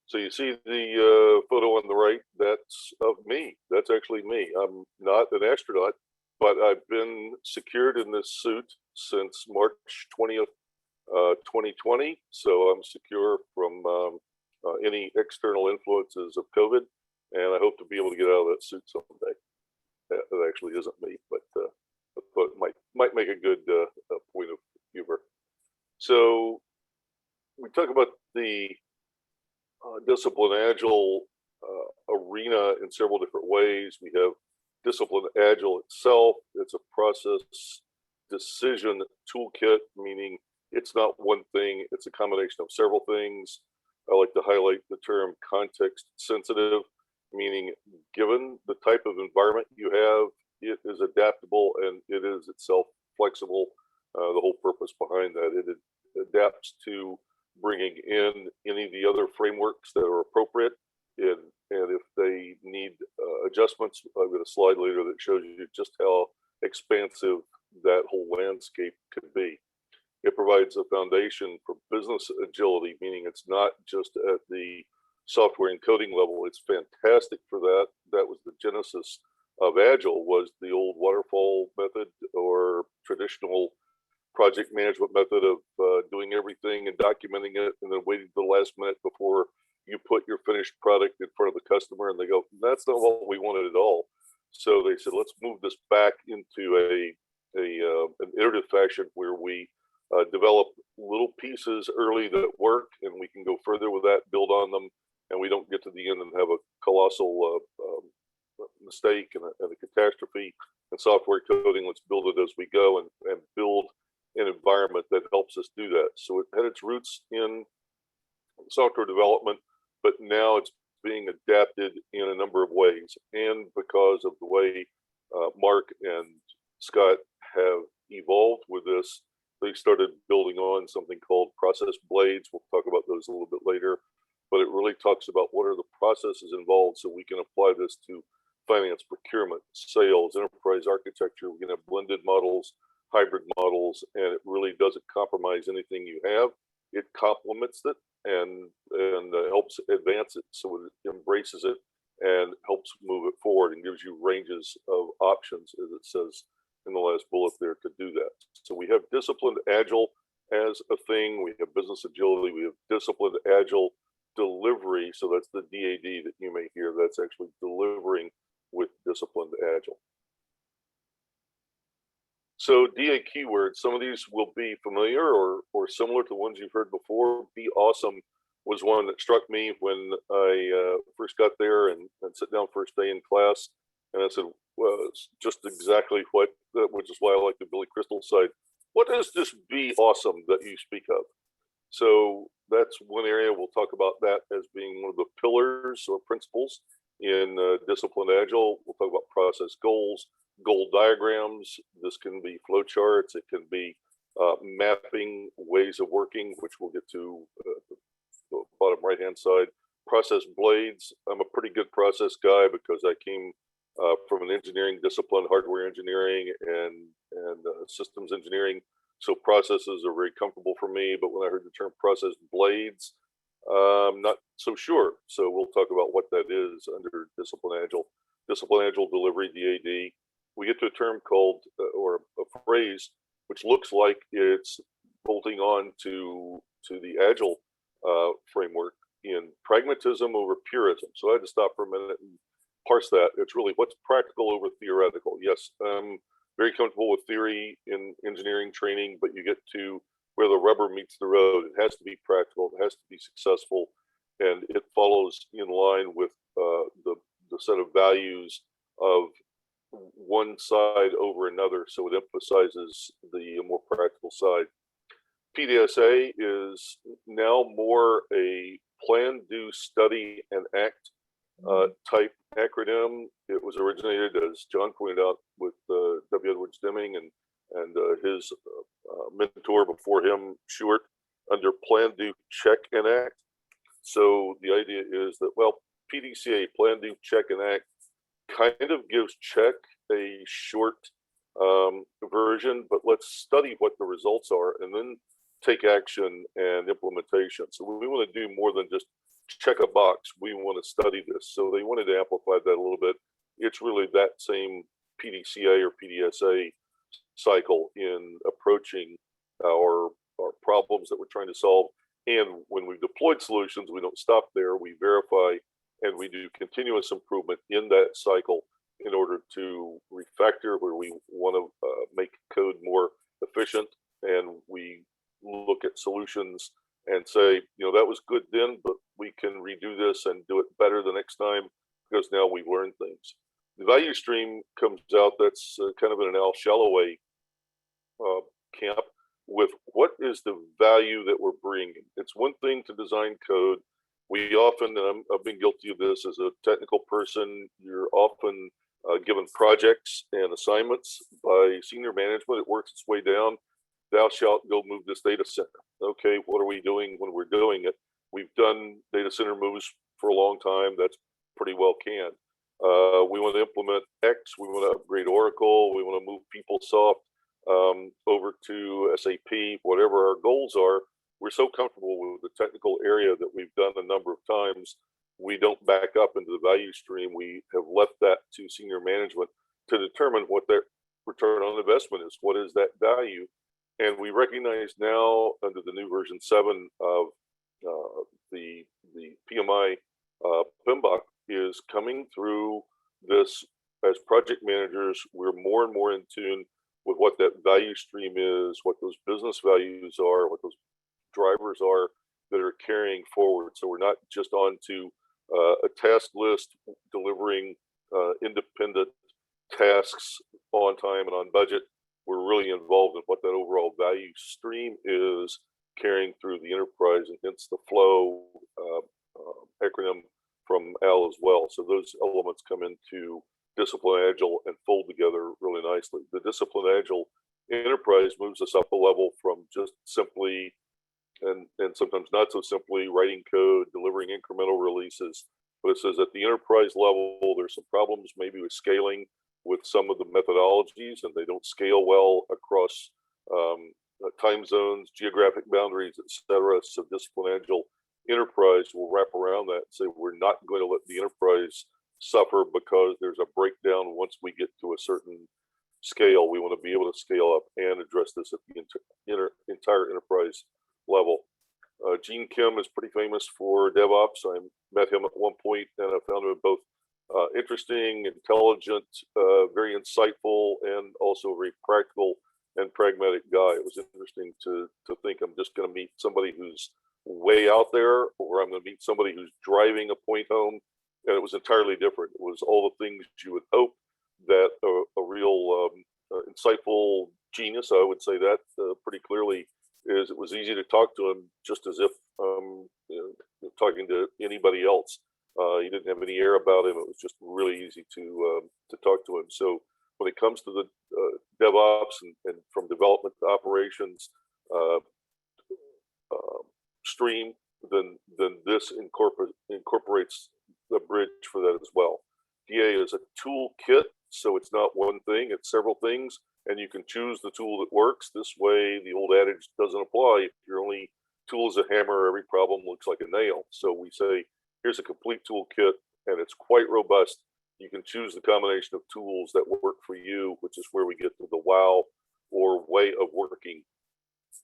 So you see the photo on the right, that's of me. That's actually me. I'm not an astronaut, but I've been secured in this suit since March 20th, 2020. So I'm secure from any external influences of COVID, and I hope to be able to get out of that suit someday. That actually isn't me, but might make a good point of humor. So we talk about the Discipline Agile arena in several different ways. We have Discipline Agile itself. It's a process decision toolkit, meaning it's not one thing, it's a combination of several things. I like to highlight the term context sensitive, meaning given the type of environment you have, it is adaptable and it is itself flexible. The whole purpose behind that, it adapts to bringing in any of the other frameworks that are appropriate. And if they need adjustments, I've got a slide later that shows you just how expansive that whole landscape could be. It provides a foundation for business agility, meaning it's not just at the software and coding level. It's fantastic for that. That was the genesis of Agile, was the old waterfall method or traditional project management method of doing everything and documenting it and then waiting to the last minute before you put your finished product in front of the customer, and they go, that's not what we wanted at all. So they said, let's move this back into an iterative fashion where we develop little pieces early that work, and we can go further with that, build on them, and we don't get to the end and have a colossal mistake and a catastrophe. In software coding, let's build it as we go and build an environment that helps us do that. So it had its roots in software development, but now it's being adapted in a number of ways. And because of the way Mark and Scott have evolved with this, they started building on something called process blades. We'll talk about those a little bit later, but it really talks about what are the processes involved so we can apply this to finance, procurement, sales, enterprise architecture. We can have blended models, hybrid models, and it really doesn't compromise anything you have. It complements it and helps advance it, so it embraces it and helps move it forward and gives you ranges of options, as it says in the last bullet there, to do that. So we have disciplined agile as a thing. We have business agility. We have disciplined agile delivery. So that's the DAD that you may hear. That's actually delivering with disciplined agile. So DA keywords, some of these will be familiar or similar to ones you've heard before. Be awesome was one that struck me when I first got there and sit down first day in class. And I said, well, it's just exactly which is why I like the Billy Crystal side. What is this be awesome that you speak of? So that's one area. We'll talk about that as being one of the pillars or principles in disciplined agile. We'll talk about process goals, goal diagrams. This can be flowcharts. It can be mapping ways of working, which we'll get to the bottom right-hand side. Process blades. I'm a pretty good process guy because I came from an engineering discipline, hardware engineering, and and systems engineering. So processes are very comfortable for me, but when I heard the term process blades, I'm not so sure. So we'll talk about what that is under Discipline Agile. Discipline Agile Delivery, DAD. We get to a term called, or a phrase, which looks like it's bolting on to the Agile framework in pragmatism over purism. So I had to stop for a minute and parse that. It's really what's practical over theoretical. Yes, I'm very comfortable with theory in engineering training, but you get to where the rubber meets the road. It has to be practical. It has to be successful, and it follows in line with the set of values of one side over another. So it emphasizes the more practical side. PDSA is now more a plan, do, study, and act type acronym. It was originated, as John pointed out, with W. Edwards Deming and his mentor before him, Short, under plan, do, check, and act. So the idea is that, well, PDCA, plan, do, check, and act, kind of gives check a short version, but let's study what the results are and then take action and implementation. So we want to do more than just check a box. We want to study this. So they wanted to amplify that a little bit. It's really that same PDCA or PDSA cycle in approaching our problems that we're trying to solve. And when we've deployed solutions, we don't stop there. We verify and we do continuous improvement in that cycle in order to refactor where we want to make code more efficient. And we look at solutions and say, that was good then, but we can redo this and do it better the next time because now we've learned things. The value stream comes out, that's kind of in an Al Shalloway camp, with what is the value that we're bringing. It's one thing to design code. We often, and I've been guilty of this as a technical person, you're often given projects and assignments by senior management. It works its way down. Thou shalt go move this data center. Okay, what are we doing when we're doing it? We've done data center moves for a long time. That's pretty well canned. We want to implement X. We want to upgrade Oracle. We want to move PeopleSoft over to SAP. Whatever our goals are, we're so comfortable with the technical area that we've done a number of times. We don't back up into the value stream. We have left that to senior management to determine what their return on investment is. What is that value? And we recognize now under the new version 7 of the PMI, PMBOK is coming through this as project managers. We're more and more in tune with what that value stream is, what those business values are, what those drivers are that are carrying forward. So we're not just on to a task list delivering independent tasks on time and on budget. We're really involved in what that overall value stream is carrying through the enterprise, and hence the flow acronym from Al as well. So those elements come into Discipline Agile and fold together really nicely. The Discipline Agile enterprise moves us up a level from just simply and sometimes not so simply writing code, delivering incremental releases. But it says at the enterprise level, there's some problems maybe with scaling with some of the methodologies, and they don't scale well across time zones, geographic boundaries, etc. So Discipline Agile enterprise will wrap around that and say we're not going to let the enterprise suffer because there's a breakdown once we get to a certain scale. We want to be able to scale up and address this at the entire enterprise level. Gene Kim is pretty famous for DevOps. I met him at one point and I found him both interesting, intelligent, very insightful, and also a very practical and pragmatic guy. It was interesting to think I'm just going to meet somebody who's way out there, or I'm going to meet somebody who's driving a point home. And it was entirely different. It was all the things you would hope that a real insightful genius, I would say that pretty clearly, is it was easy to talk to him just as if talking to anybody else. He didn't have any air about him. It was just really easy to talk to him. So when it comes to the DevOps and from development to operations stream, then this incorporates the bridge for that as well. DA is a toolkit, so it's not one thing, it's several things. and you can choose the tool that works. This way, the old adage doesn't apply. If your only tool is a hammer, every problem looks like a nail. So we say, here's a complete toolkit, and it's quite robust. You can choose the combination of tools that work for you, which is where we get to the WOW, or way of working,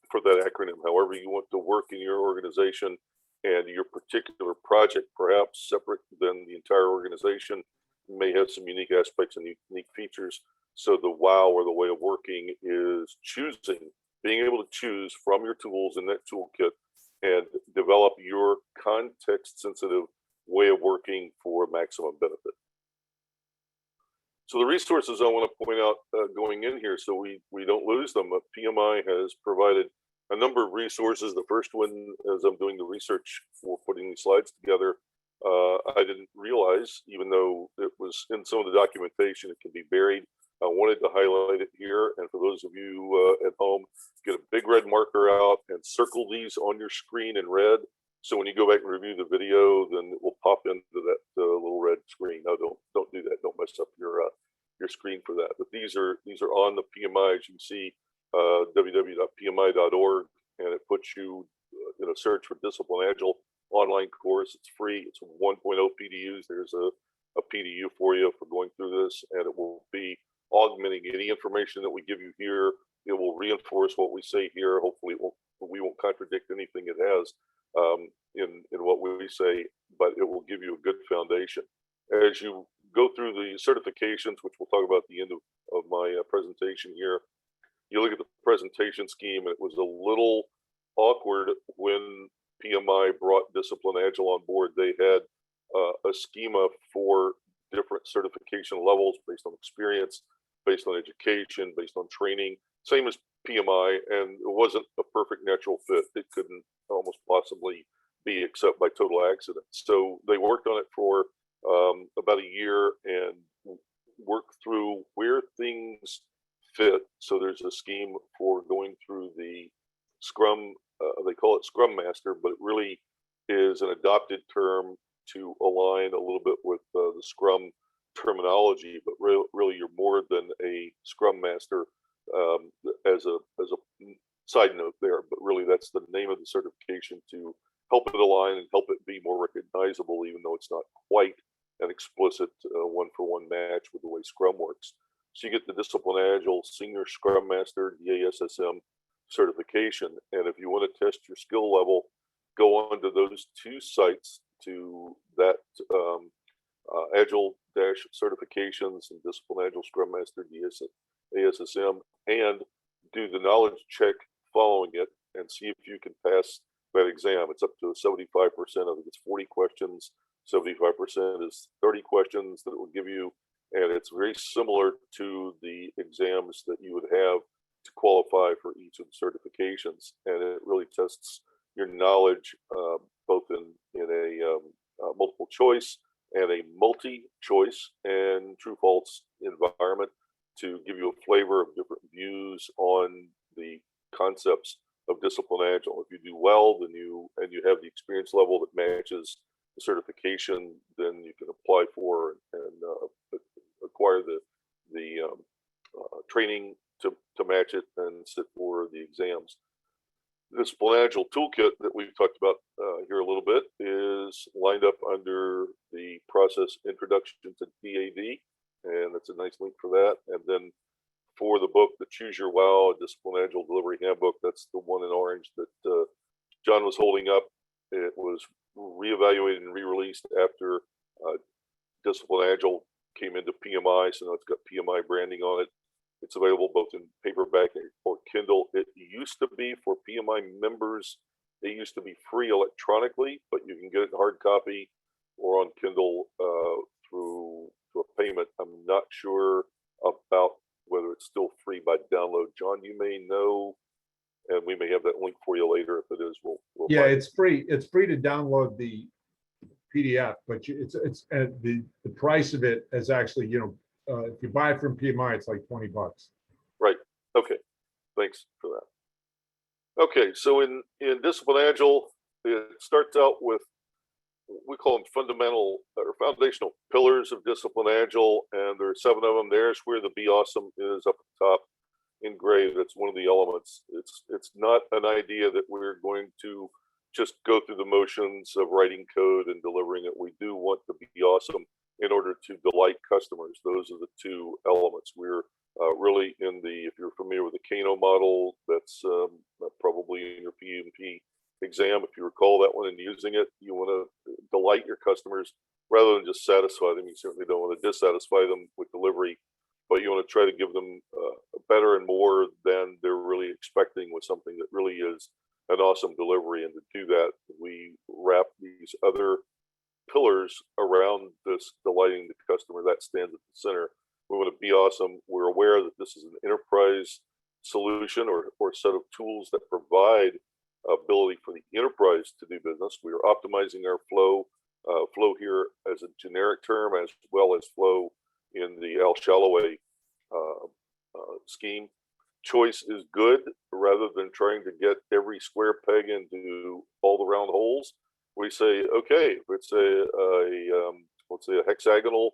for that acronym. However you want to work in your organization, and your particular project, perhaps separate than the entire organization, may have some unique aspects and unique features. So the WOW, or the way of working, is being able to choose from your tools in that toolkit and develop your context sensitive way of working for maximum benefit. So the resources I want to point out going in here, so we don't lose them, PMI has provided a number of resources. The first one, as I'm doing the research for putting these slides together, I didn't realize, even though it was in some of the documentation, it can be buried. I wanted to highlight it here. And for those of you at home, get a big red marker out and circle these on your screen in red. So when you go back and review the video, then it will pop into that little red screen. No, don't do that. Don't mess up your screen for that. But these are on the PMI, as you can see, www.pmi.org, and it puts you in a search for Discipline Agile online course. It's free. It's 1.0 PDUs. There's a PDU for you for going through this, and it will be augmenting any information that we give you here. It will reinforce what we say here. Hopefully, we won't contradict anything it has in what we say, but it will give you a good foundation. As you go through the certifications, which we'll talk about at the end of my presentation here, you look at the presentation scheme, and it was a little awkward when PMI brought Discipline Agile on board. They had a schema for different certification levels based on experience, based on education, based on training, same as PMI, and it wasn't a perfect natural fit. It couldn't almost possibly be except by total accident. So they worked on it for about a year and worked through where things fit. So there's a scheme for going through the Scrum, they call it Scrum Master, but it really is an adopted term to align a little bit with the Scrum terminology, but really you're more than a Scrum Master, as a side note there, but really that's the name of the certification, to help it align and help it be more recognizable, even though it's not quite an explicit one-for-one match with the way Scrum works. So you get the Discipline Agile Senior Scrum Master, DASSM certification. And if you want to test your skill level, go on to those two sites, to that Agile Dash certifications and Discipline Agile Scrum Master, DASSM, and do the knowledge check following it and see if you can pass that exam. It's up to 75%. I think it's 40 questions. 75% is 30 questions that it will give you. And it's very similar to the exams that you would have to qualify for each of the certifications. And it really tests your knowledge, both in a multiple choice and a multi-choice and true-false environment, to give you a flavor of different views on the concepts of Discipline Agile. If you do well, then you have the experience level that matches the certification, then you can apply for and acquire the training to match it and sit for the exams. The Discipline Agile toolkit that we've talked about here a little bit is lined up under the process introduction to DAD, and that's a nice link for that. And then for the book, the Choose Your WOW Discipline Agile Delivery Handbook, that's the one in orange that John was holding up. It was reevaluated and re-released after Discipline Agile came into PMI, so now it's got PMI branding on it. It's available both in paperback or Kindle. It used to be for PMI members, it used to be free electronically, but you can get it in hard copy or on Kindle through a payment. I'm not sure about whether it's still free by download. John, you may know, and we may have that link for you later. If it is, we'll yeah, it's free. It's free to download the PDF, but it's the price of it is actually, if you buy it from PMI, it's like $20. Right. Okay. Thanks for that. Okay. So in Discipline Agile, it starts out with, we call them fundamental or foundational pillars of Discipline Agile, and there are 7 of them. There's where the Be Awesome is up at the top. in gray, that's one of the elements. It's not an idea that we're going to just go through the motions of writing code and delivering it. We do want to be awesome in order to delight customers. Those are the two elements. We're really in the, if you're familiar with the Kano model, that's probably in your PMP exam. If you recall that one and using it, you want to delight your customers rather than just satisfy them. You certainly don't want to dissatisfy them with delivery, but you want to try to give them better and more than they're really expecting with something that really is an awesome delivery. And to do that, we wrap these other pillars around this delighting the customer. That stands at the center. We want to be awesome. We're aware that this is an enterprise solution or a set of tools that provide ability for the enterprise to do business. We are optimizing our flow, flow here as a generic term, as well as flow in the Al Shalloway scheme. Choice is good rather than trying to get every square peg into all the round holes. We say, okay, if it's let's say a hexagonal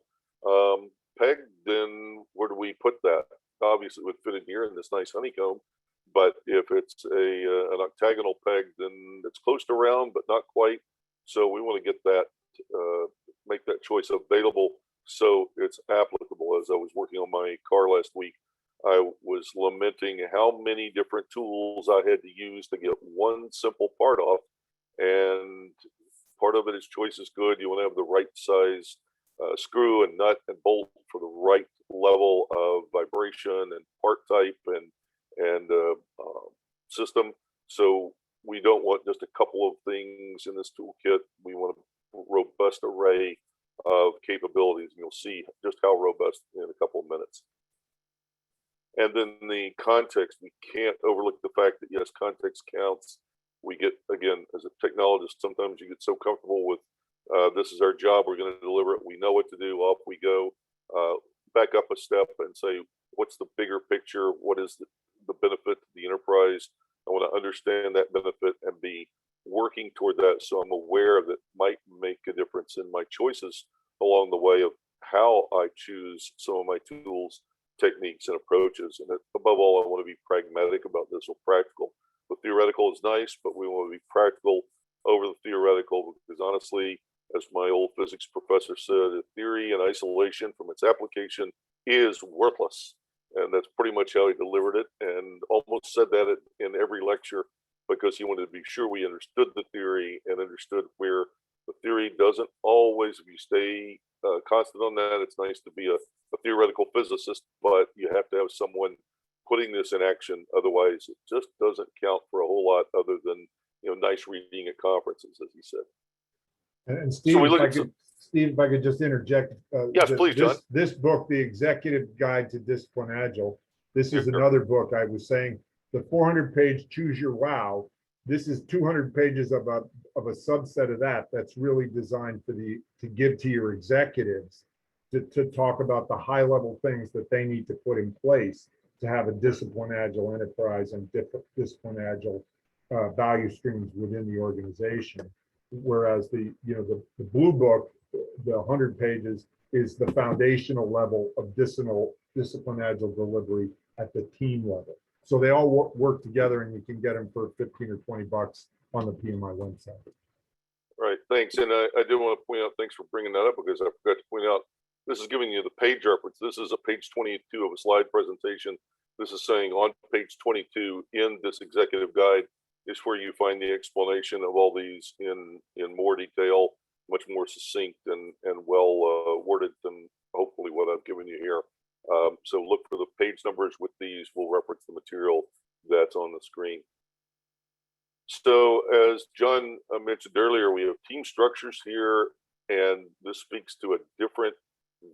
peg, then where do we put that? Obviously, it would fit in here in this nice honeycomb. But if it's an octagonal peg, then it's close to round, but not quite. So we want to get that, make that choice available so it's applicable. As I was working on my car last week, I was lamenting how many different tools I had to use to get one simple part off. And part of it is choice is good. You want to have the right size screw and nut and bolt for the right level of vibration and part type and system. So we don't want just a couple of things in this toolkit. We want a robust array of capabilities, and you'll see just how robust in a couple of minutes. And then the context, we can't overlook the fact that yes, context counts. We get, again, as a technologist, sometimes you get so comfortable with this is our job, we're going to deliver it, we know what to do, off we go. Back up a step and say, what's the bigger picture? What is the benefit to the enterprise? I want to understand that benefit and be working toward that, so I'm aware that might make a difference in my choices along the way of how I choose some of my tools, techniques, and approaches. And above all, I want to be pragmatic about this, or practical. The theoretical is nice, but we want to be practical over the theoretical, because honestly, as my old physics professor said, theory in isolation from its application is worthless. And that's pretty much how he delivered it, and almost said that in every lecture, because he wanted to be sure we understood the theory and understood where the theory doesn't always, if you stay constant on that, it's nice to be a theoretical physicist, but you have to have someone putting this in action. Otherwise, it just doesn't count for a whole lot other than, you know, nice reading at conferences, as he said. And Steve, So Steve, if I could just interject. Yes, please, John. This book, The Executive Guide to Discipline Agile, this is Sure. another book I was saying, the 400-page Choose Your Wow. This is 200 pages of a subset of that that's really designed for to give to your executives to talk about the high level things that they need to put in place to have a discipline agile enterprise and discipline agile value streams within the organization. Whereas the blue book, the 100 pages, is the foundational level of discipline agile delivery at the team level. So they all work together, and you can get them for 15 or 20 bucks on the PMI website. Right, thanks. And I did want to point out, thanks for bringing that up, because I forgot to point out, this is giving you the page reference. This is a page 22 of a slide presentation. This is saying on page 22 in this executive guide is where you find the explanation of all these in more detail, much more succinct and well worded than hopefully what I've given you here. So look for the page numbers with these. We'll reference the material that's on the screen. So as John mentioned earlier, we have team structures here, and this speaks to a different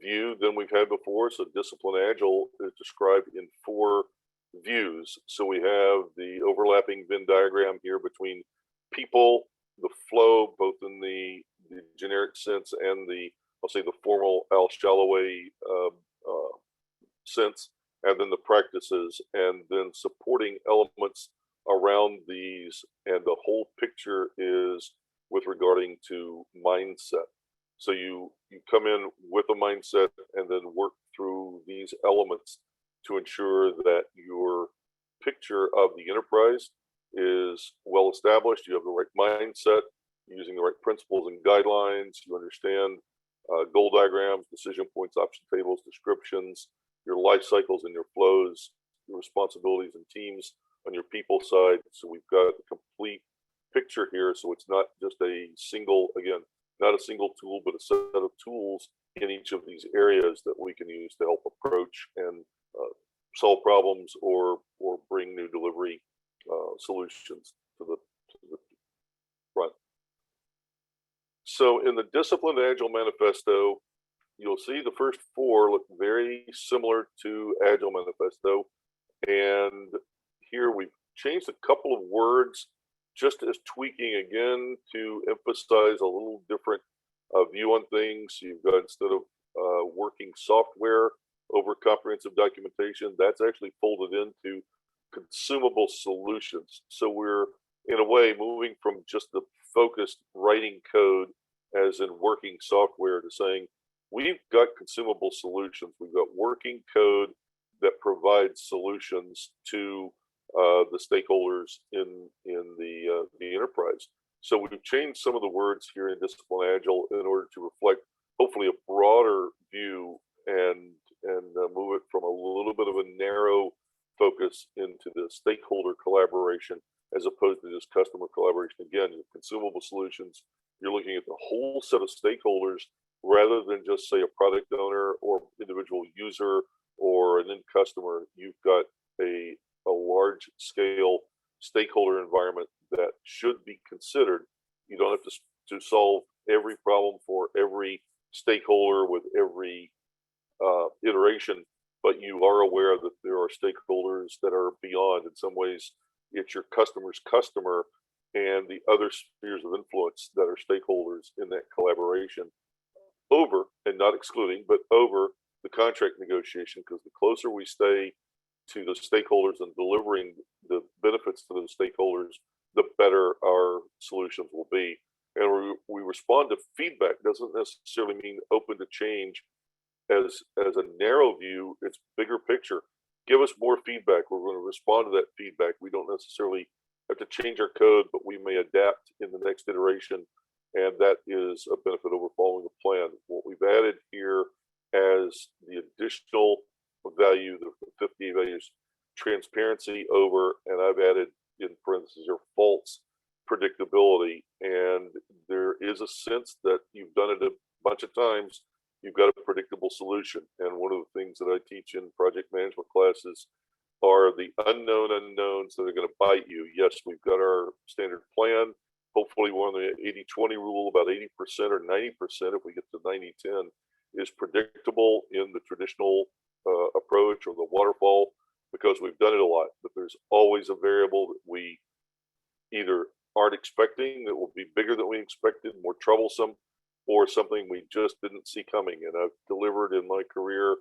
view than we've had before. So Discipline Agile is described in 4 views. So we have the overlapping Venn diagram here between people, the flow, both in the generic sense and I'll say the formal Al Shalloway sense, and then the practices, and then supporting elements around these. And the whole picture is with regarding to mindset. So you come in with a mindset and then work through these elements to ensure that your picture of the enterprise is well established. You have the right mindset, using the right principles and guidelines. You understand goal diagrams, decision points, option tables, descriptions, your life cycles and your flows, your responsibilities and teams on your people side. So we've got a complete picture here. So it's not just a single, again, not a single tool, but a set of tools in each of these areas that we can use to help approach and solve problems or bring new delivery solutions to the front. So in the Disciplined Agile Manifesto, you'll see the first four look very similar to Agile Manifesto. And here we've changed a couple of words just as tweaking again to emphasize a little different view on things. You've got, instead of working software over comprehensive documentation, that's actually folded into consumable solutions. So we're, in a way, moving from just the focused writing code as in working software to saying, we've got consumable solutions. We've got working code that provides solutions to the stakeholders in the enterprise. So we've changed some of the words here in Discipline Agile in order to reflect hopefully a broader view and move it from a little bit of a narrow focus into the stakeholder collaboration as opposed to just customer collaboration. Again, consumable solutions, you're looking at the whole set of stakeholders rather than just say a product owner or individual user or an end customer. You've got a large scale stakeholder environment that should be considered. You don't have to solve every problem for every stakeholder with every iteration, but you are aware that there are stakeholders that are beyond. In some ways, it's your customer's customer and the other spheres of influence that are stakeholders in that collaboration over, and not excluding, but over the contract negotiation, because the closer we stay to the stakeholders and delivering the benefits to those stakeholders, the better our solutions will be. And we respond to feedback. Doesn't necessarily mean open to change as a narrow view. It's bigger picture. Give us more feedback. We're going to respond to that feedback. We don't necessarily have to change our code, but we may adapt in the next iteration. And that is a benefit over following the plan. What we've added here as the additional value, the 50 values, transparency over, and I've added in parentheses or false predictability. And there is a sense that you've done it a bunch of times. You've got a predictable solution. And one of the things that I teach in project management classes are the unknown unknowns that are going to bite you. Yes, we've got our standard plan. Hopefully we're on the 80-20 rule, about 80% or 90%, if we get to 90-10, is predictable in the traditional approach or the waterfall, because we've done it a lot. But there's always a variable that we either aren't expecting that will be bigger than we expected, more troublesome, or something we just didn't see coming. And I've delivered in my career,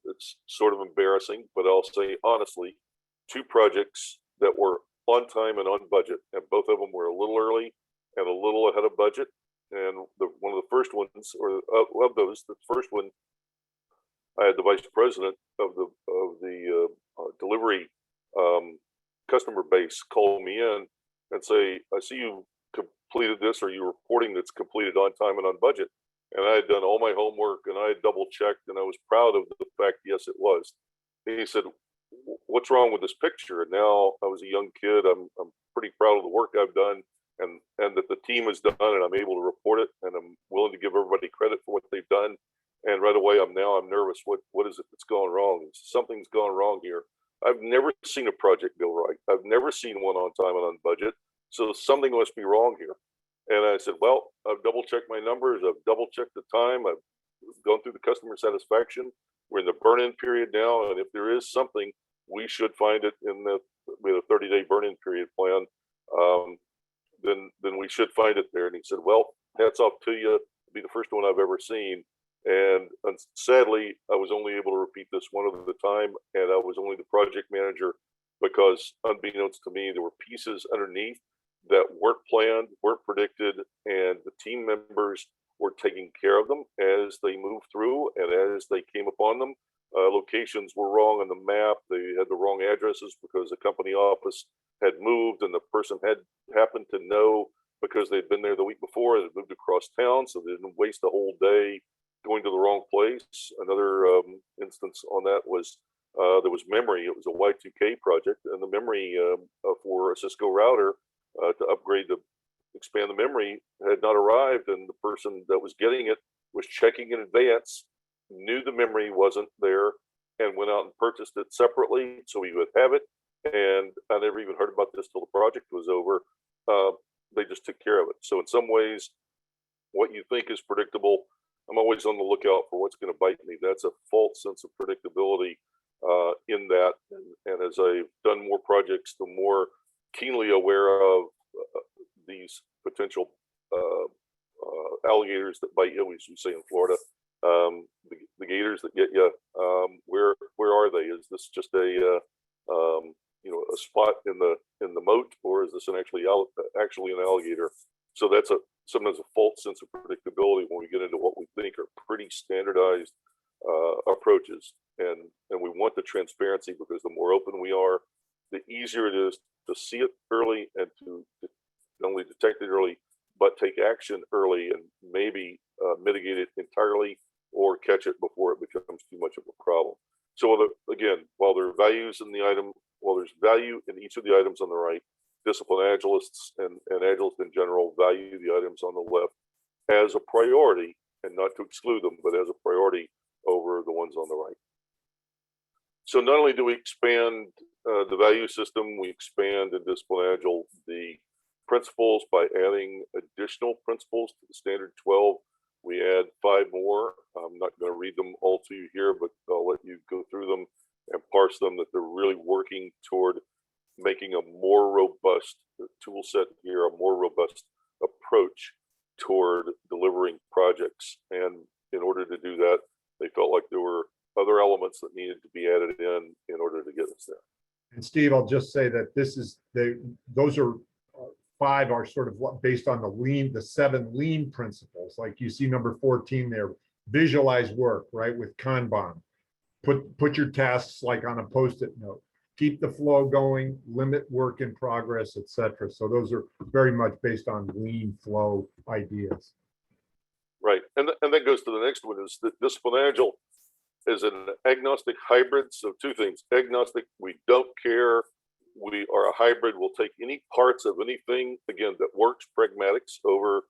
it's sort of embarrassing, but I'll say honestly, 2 projects that were on time and on budget, and both of them were a little early and a little ahead of budget. And one of the first ones, or of those, the first one, I had the vice president of the delivery customer base call me in and say, "I see you completed this, or you're reporting that's completed on time and on budget." And I had done all my homework and I had double checked, and I was proud of the fact, yes, it was. And he said, "What's wrong with this picture?" And now I was a young kid. I'm pretty proud of the work I've done and that the team has done, and I'm able to report it, and I'm willing to give everybody credit for what they've done. And right away, I'm nervous. What is it that's going wrong? Something's gone wrong here. I've never seen a project go right. I've never seen one on time and on budget. So something must be wrong here. And I said, well, I've double checked my numbers. I've double checked the time. I've gone through the customer satisfaction. We're in the burn-in period now. And if there is something, we should find it we have a 30-day burn-in period plan. Then we should find it there. And he said, well, hats off to you. It'll be the first one I've ever seen. And sadly, I was only able to repeat this one at a time. And I was only the project manager because, unbeknownst to me, there were pieces underneath that weren't planned, weren't predicted, and the team members were taking care of them as they moved through and as they came upon them. locations were wrong on the map. They had the wrong addresses because the company office had moved, and the person had happened to know because they'd been there the week before. They moved across town, so they didn't waste a whole day going to the wrong place. Another instance on that was there was memory. It was a Y2K project, and the memory for a Cisco router to upgrade the expand the memory had not arrived, and the person that was getting it was checking in advance, knew the memory wasn't there, and went out and purchased it separately so he would have it. And I never even heard about this till the project was over. They just took care of it. So in some ways, what you think is predictable, I'm always on the lookout for what's going to bite me. That's a false sense of predictability in that. And as I've done more projects, the more keenly aware of these potential alligators that bite you, as we say in Florida, the gators that get you. Where are they? Is this just a a spot in the moat, or is this actually an alligator? So that's sometimes a false sense of predictability when we get into what we think are pretty standardized approaches, and we want the transparency, because the more open we are, the easier it is to see it early and to not only detect it early, but take action early and maybe mitigate it entirely or catch it before it becomes too much of a problem. So again, while there are values in the item, while there's value in each of the items on the right, discipline agilists and agilists in general value the items on the left as a priority, and not to exclude them, but as a priority over the ones on the right. So not only do we expand the value system, we expand in Discipline Agile the principles by adding additional principles to the standard 12. We add 5 more. I'm not going to read them all to you here, but I'll let you go through them and parse them, that they're really working toward making a more robust tool set here, a more robust approach toward delivering projects. And in order to do that, they felt like there were other elements that needed to be added in order to get us there. And Steve, I'll just say that those are 5 are sort of what based on the 7 lean principles. Like you see number 14 there, visualize work, right, with Kanban. Put your tasks like on a Post-it note. Keep the flow going, limit work in progress, etc. So those are very much based on lean flow ideas. Right, and that goes to the next one, is that Discipline Agile is an agnostic hybrid. So 2 things: agnostic, we don't care. We are a hybrid. We'll take any parts of anything, again, that works, pragmatics over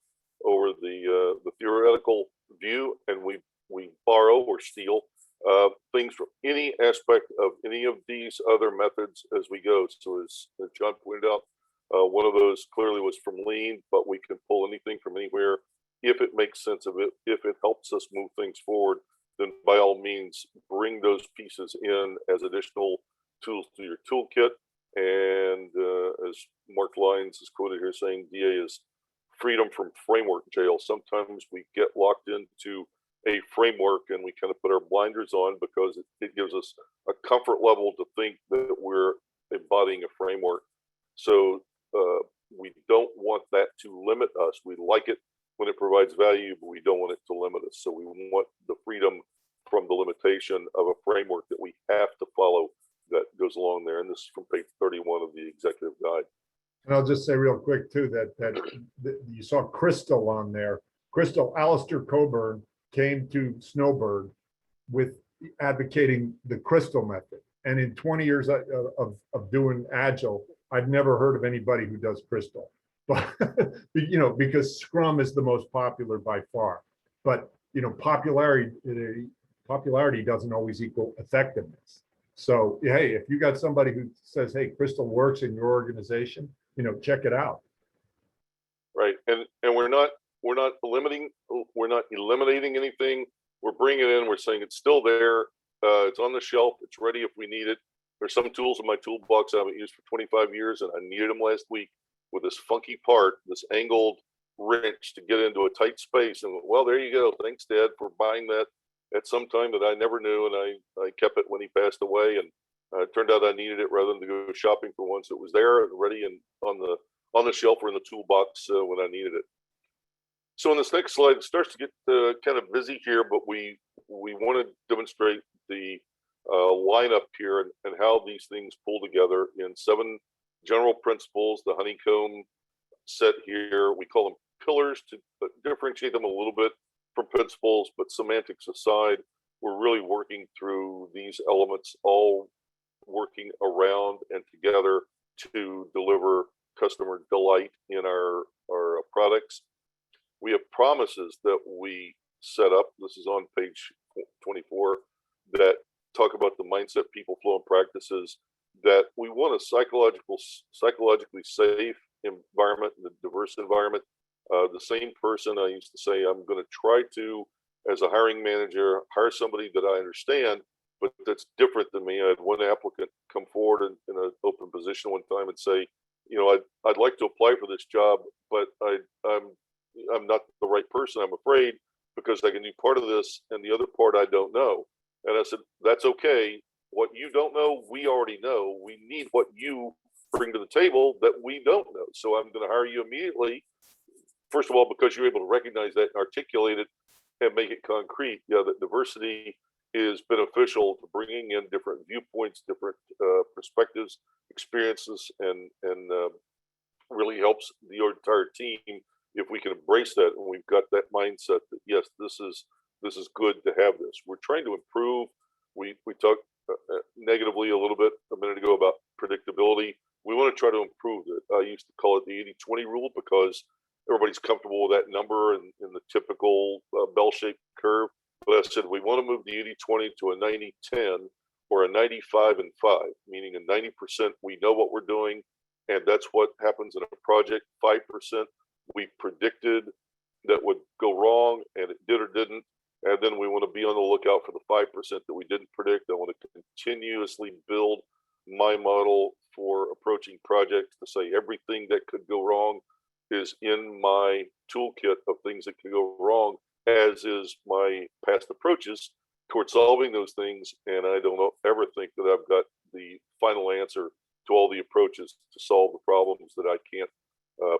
the theoretical view, and we borrow or steal things from any aspect of any of these other methods as we go. So as John pointed out, one of those clearly was from lean, but we can pull anything from anywhere if it makes sense of it, if it helps us move things forward. Then by all means, bring those pieces in as additional tools to your toolkit. And as Mark Lyons is quoted here saying, DA is freedom from framework jail. Sometimes we get locked into a framework and we kind of put our blinders on because it gives us a comfort level to think that we're embodying a framework. So we don't want that to limit us. We like it when it provides value, but we don't want it to limit us. So we want the freedom from the limitation of a framework that we have to follow that goes along there. And this is from page 31 of the executive guide. And I'll just say real quick too, that you saw Crystal on there. Crystal, Alistair Coburn came to Snowbird with advocating the Crystal method. And in 20 years of doing Agile, I've never heard of anybody who does Crystal. But, because Scrum is the most popular by far. But, popularity doesn't always equal effectiveness. So, hey, if you got somebody who says, hey, Crystal works in your organization, check it out. Right. And we're not eliminating anything. We're bringing it in. We're saying it's still there. It's on the shelf. It's ready if we need it. There's some tools in my toolbox I haven't used for 25 years, and I needed them last week with this funky part, this angled wrench to get into a tight space. And well, there you go. Thanks, Dad, for buying that at some time that I never knew, and I kept it when he passed away, and it turned out I needed it rather than to go shopping for once. It was there and ready and on the shelf or in the toolbox when I needed it. So in this next slide, it starts to get kind of busy here, but we want to demonstrate the lineup here and how these things pull together in 7 general principles, the honeycomb set here. We call them pillars to differentiate them a little bit from principles, but semantics aside, we're really working through these elements, all working around and together to deliver customer delight in our products. We have promises that we set up. This is on page 24 that talk about the mindset, people flow, and practices, that we want a psychologically safe environment, the diverse environment. The same person I used to say, I'm going to try to, as a hiring manager, hire somebody that I understand, but that's different than me. I had one applicant come forward in an open position one time and say, I'd like to apply for this job, but I'm not the right person, I'm afraid, because I can do part of this and the other part I don't know. And I said, that's okay. What you don't know, we already know. We need what you bring to the table that we don't know. So I'm going to hire you immediately. First of all, because you're able to recognize that and articulate it and make it concrete. Yeah, that diversity is beneficial to bringing in different viewpoints, different perspectives, experiences, and really helps the entire team if we can embrace that and we've got that mindset that yes, this is good to have this. We're trying to improve. We talked negatively a little bit a minute ago about predictability. We want to try to improve it. I used to call it the 80-20 rule because everybody's comfortable with that number and in the typical bell-shaped curve. But I said we want to move the 80-20 to a 90-10 or a 95-5, meaning a 90% we know what we're doing, and that's what happens in a project. 5% we predicted that would go wrong, and it did or didn't. And then we want to be on the lookout for the 5% that we didn't predict. I want to continuously build my model for approaching projects to say everything that could go wrong is in my toolkit of things that could go wrong, as is my past approaches towards solving those things. And I don't ever think that I've got the final answer to all the approaches to solve the problems that I can't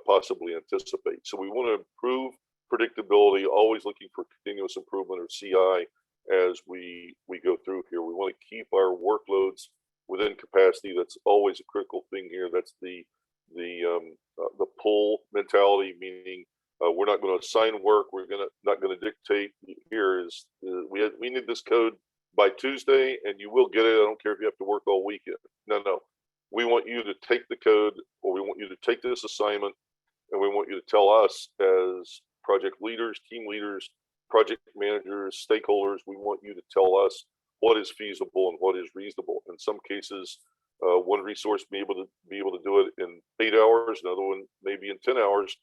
possibly anticipate. So we want to improve predictability, always looking for continuous improvement or CI as we go through here. We want to keep our workloads within capacity. That's always a critical thing here. That's the pull mentality, meaning we're not going to assign work. We're not going to dictate. Here is we need this code by Tuesday, and you will get it. I don't care if you have to work all weekend. No. We want you to take the code, or we want you to take this assignment, and we want you to tell us as project leaders, team leaders, project managers, stakeholders, we want you to tell us what is feasible and what is reasonable. In some cases, one resource may be able to do it in 8 hours, another one maybe in 10 hours.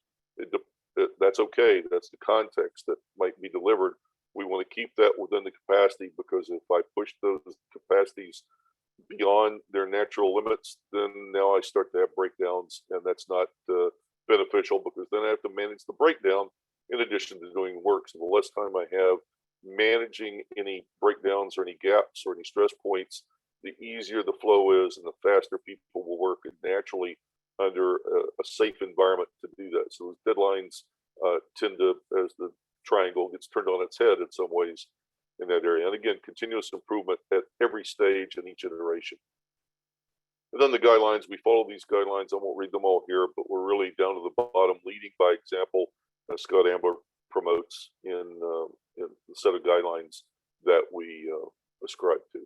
That's okay. That's the context that might be delivered. We want to keep that within the capacity, because if I push those capacities beyond their natural limits, then now I start to have breakdowns, and that's not beneficial, because then I have to manage the breakdown in addition to doing work. So the less time I have managing any breakdowns or any gaps or any stress points, the easier the flow is and the faster people will work naturally under a safe environment to do that. So those deadlines tend to, as the triangle gets turned on its head in some ways in that area. And again, continuous improvement at every stage in each iteration. And then the guidelines, we follow these guidelines. I won't read them all here, but we're really down to the bottom, leading by example. Scott Ambler promotes in the set of guidelines that we ascribe to.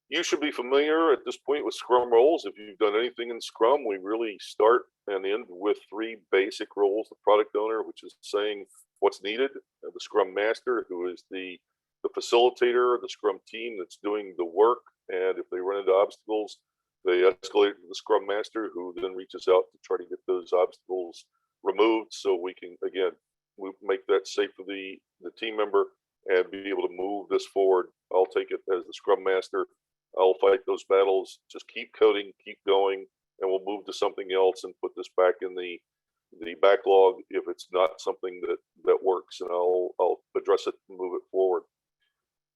You should be familiar at this point with Scrum roles. If you've done anything in Scrum, we really start and end with 3 basic roles: the product owner, which is saying what's needed, and the Scrum Master, who is the facilitator of the Scrum team that's doing the work. And if they run into obstacles, they escalate to the Scrum Master, who then reaches out to try to get those obstacles removed, so we can, again, make that safe for the team member and be able to move this forward. I'll take it as the Scrum Master. I'll fight those battles, just keep coding, keep going, and we'll move to something else and put this back in the backlog if it's not something that works, and I'll address it and move it forward.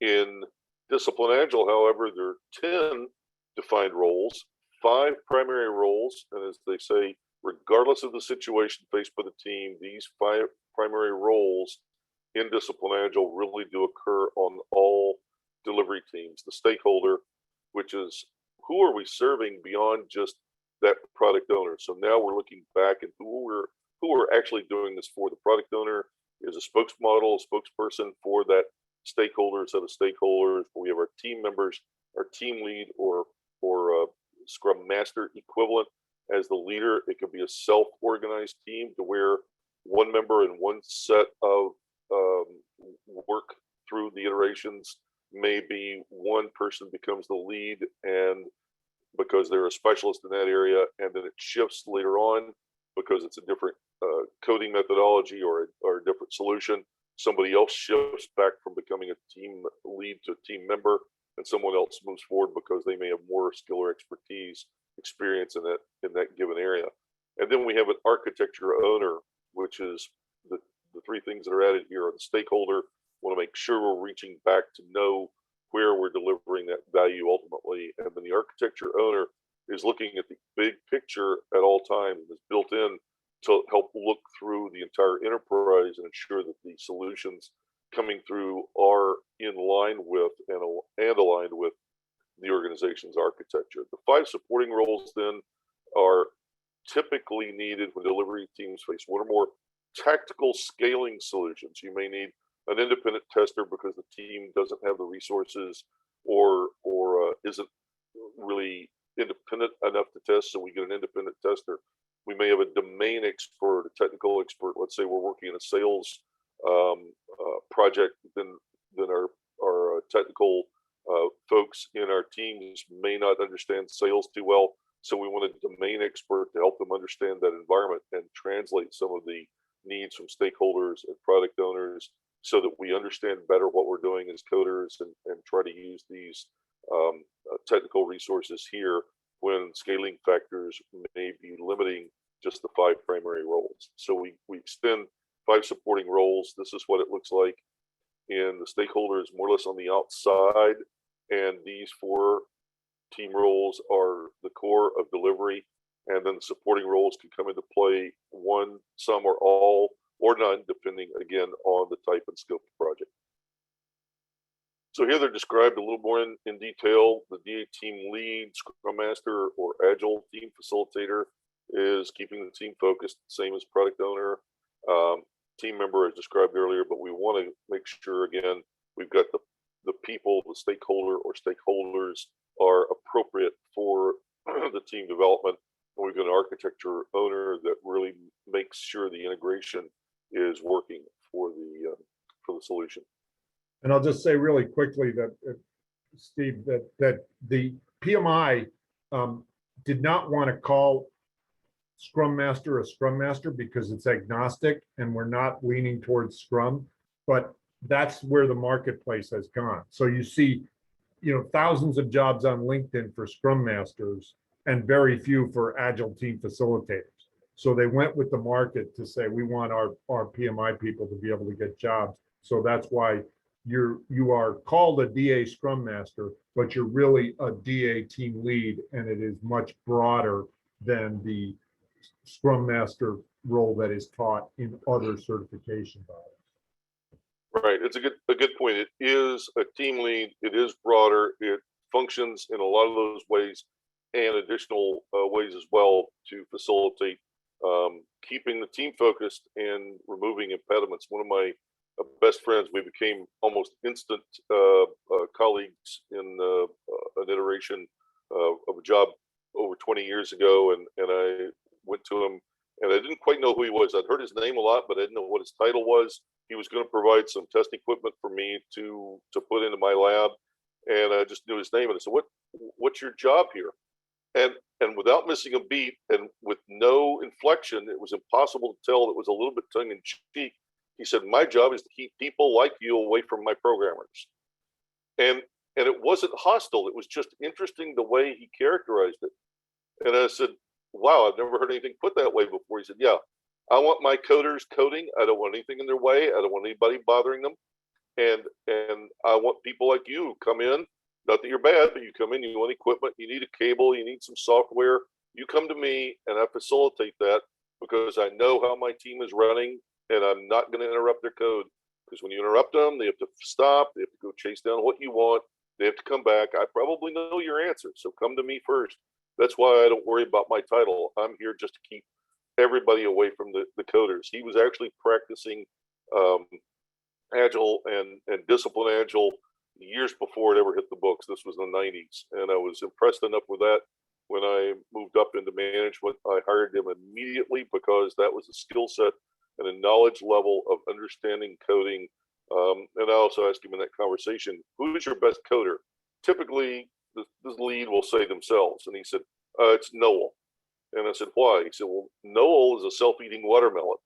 In Discipline Agile, however, there are 10 defined roles, 5 primary roles, and as they say, regardless of the situation faced by the team, these 5 primary roles in Discipline Agile really do occur on all delivery teams, the stakeholder, which is who are we serving beyond just that product owner. So now we're looking back at who we're actually doing this for. The product owner is a spokesmodel, a spokesperson for that stakeholder, set of stakeholders. We have our team members, our team lead, or Scrum Master equivalent as the leader. It could be a self-organized team to where one member and one set of work through the iterations. Maybe one person becomes the lead, and because they're a specialist in that area, and then it shifts later on because it's a different coding methodology or a different solution. Somebody else shifts back from becoming a team lead to a team member, and someone else moves forward because they may have more skill or expertise, experience in that given area. And then we have an architecture owner, which is the three things that are added here. Are the stakeholder, want to make sure we're reaching back to know where we're delivering that value ultimately. And then the architecture owner is looking at the big picture at all times, and is built in to help look through the entire enterprise and ensure that the solutions coming through are in line with and aligned with the organization's architecture. The 5 supporting roles then are typically needed when delivery teams face one or more tactical scaling solutions. You may need an independent tester because the team doesn't have the resources or isn't really independent enough to test, so we get an independent tester. We may have a domain expert, a technical expert. Let's say we're working in a sales project, then our technical folks in our teams may not understand sales too well. So we want a domain expert to help them understand that environment and translate some of the needs from stakeholders and product owners so that we understand better what we're doing as coders and try to use these technical resources here when scaling factors may be limiting just the 5 primary roles. So we extend 5 supporting roles. This is what it looks like. And the stakeholder is more or less on the outside. And these 4 team roles are the core of delivery. And then the supporting roles can come into play, one, some, or all, or none, depending again on the type and scope of the project. So here they're described a little more in detail. The DA team lead, Scrum Master, or Agile team facilitator is keeping the team focused, same as product owner. Team member as described earlier, but we want to make sure again we've got the people, the stakeholder or stakeholders are appropriate for the team development. And we've got an architecture owner that really makes sure the integration is working for the solution. And I'll just say really quickly that, Steve, that the PMI did not want to call Scrum Master a Scrum Master because it's agnostic and we're not leaning towards Scrum, but that's where the marketplace has gone. So you see, thousands of jobs on LinkedIn for Scrum Masters and very few for Agile team facilitators. So they went with the market to say, we want our PMI people to be able to get jobs. So that's why you are called a DA Scrum Master, but you're really a DA team lead, and it is much broader than the Scrum Master role that is taught in other certification bodies. Right, it's a good point. It is a team lead. It is broader. It functions in a lot of those ways and additional ways as well to facilitate keeping the team focused and removing impediments. One of my best friends, we became almost instant colleagues in an iteration of a job over 20 years ago, and I went to him and I didn't quite know who he was. I'd heard his name a lot, but I didn't know what his title was. He was going to provide some test equipment for me to put into my lab, and I just knew his name, and I said, what's your job here? And without missing a beat and with no inflection, it was impossible to tell. It was a little bit tongue in cheek. He said, my job is to keep people like you away from my programmers. And it wasn't hostile. It was just interesting the way he characterized it. And I said, wow, I've never heard anything put that way before. He said, yeah, I want my coders coding. I don't want anything in their way. I don't want anybody bothering them. And I want people like you who come in, not that you're bad, but you come in, you want equipment, you need a cable, you need some software. You come to me and I facilitate that because I know how my team is running and I'm not going to interrupt their code. Because when you interrupt them, they have to stop, they have to go chase down what you want. They have to come back. I probably know your answer, so come to me first. That's why I don't worry about my title. I'm here just to keep everybody away from the coders. He was actually practicing um, Agile and Discipline Agile years before it ever hit the books. This was in the 90s. And I was impressed enough with that. When I moved up into management, I hired him immediately because that was a skill set and a knowledge level of understanding coding. And I also asked him in that conversation, who is your best coder? Typically, the lead will say themselves. And he said, it's Noel. And I said, why? He said, well, Noel is a self-eating watermelon.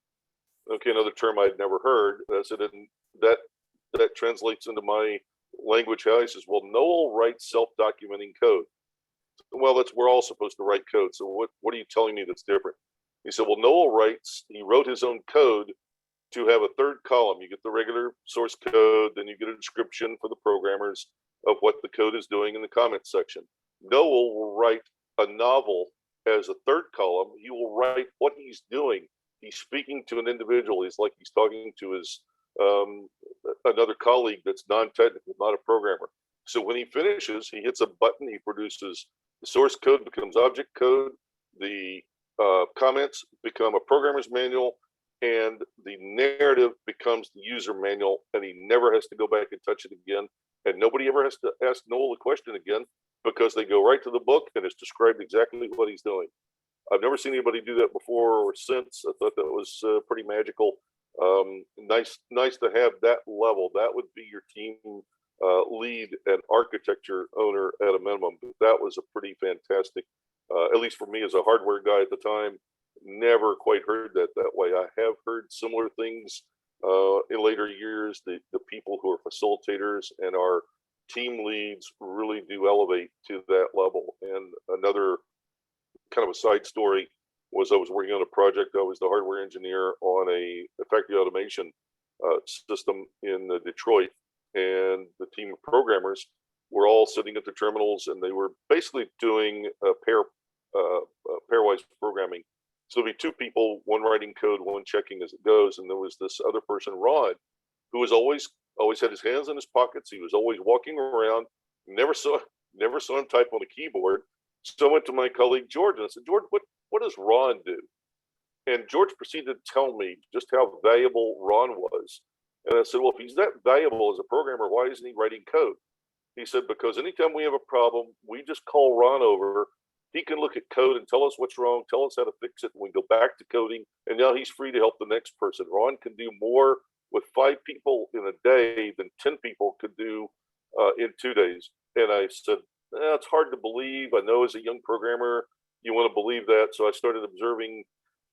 Okay, another term I'd never heard. I said, and that translates into my language. How he says, well, Noel writes self-documenting code. Well, we're all supposed to write code. So what are you telling me that's different? He said, well, he wrote his own code to have a third column. You get the regular source code, then you get a description for the programmers of what the code is doing in the comments section. Noel will write a novel as a third column. He will write what he's doing. He's speaking to an individual. He's like he's talking to his another colleague that's non-technical, not a programmer. So when he finishes, he hits a button. He produces the source code becomes object code. The comments become a programmer's manual, and the narrative becomes the user manual. And he never has to go back and touch it again. And nobody ever has to ask Noel a question again because they go right to the book and it's described exactly what he's doing. I've never seen anybody do that before or since. I thought that was pretty magical. Nice to have that level. That would be your team lead and architecture owner at a minimum. But that was a pretty fantastic, at least for me as a hardware guy at the time, never quite heard that way. I have heard similar things in later years. The people who are facilitators and our team leads really do elevate to that level. And another kind of a side story was I was working on a project. I was the hardware engineer on a factory automation system in Detroit, and the team of programmers were all sitting at the terminals, and they were basically doing pairwise programming. So there'd be two people, one writing code, one checking as it goes. And there was this other person, Rod, who was always had his hands in his pockets. He was always walking around. Never saw him type on a keyboard. So I went to my colleague George and I said, George, what does Ron do? And George proceeded to tell me just how valuable Ron was. And I said, well, if he's that valuable as a programmer, why isn't he writing code? He said, because anytime we have a problem, we just call Ron over. He can look at code and tell us what's wrong, tell us how to fix it, and we go back to coding. And now he's free to help the next person. Ron can do more with 5 people in a day than 10 people could do in 2 days. And I said, it's hard to believe. I know as a young programmer, you want to believe that. So I started observing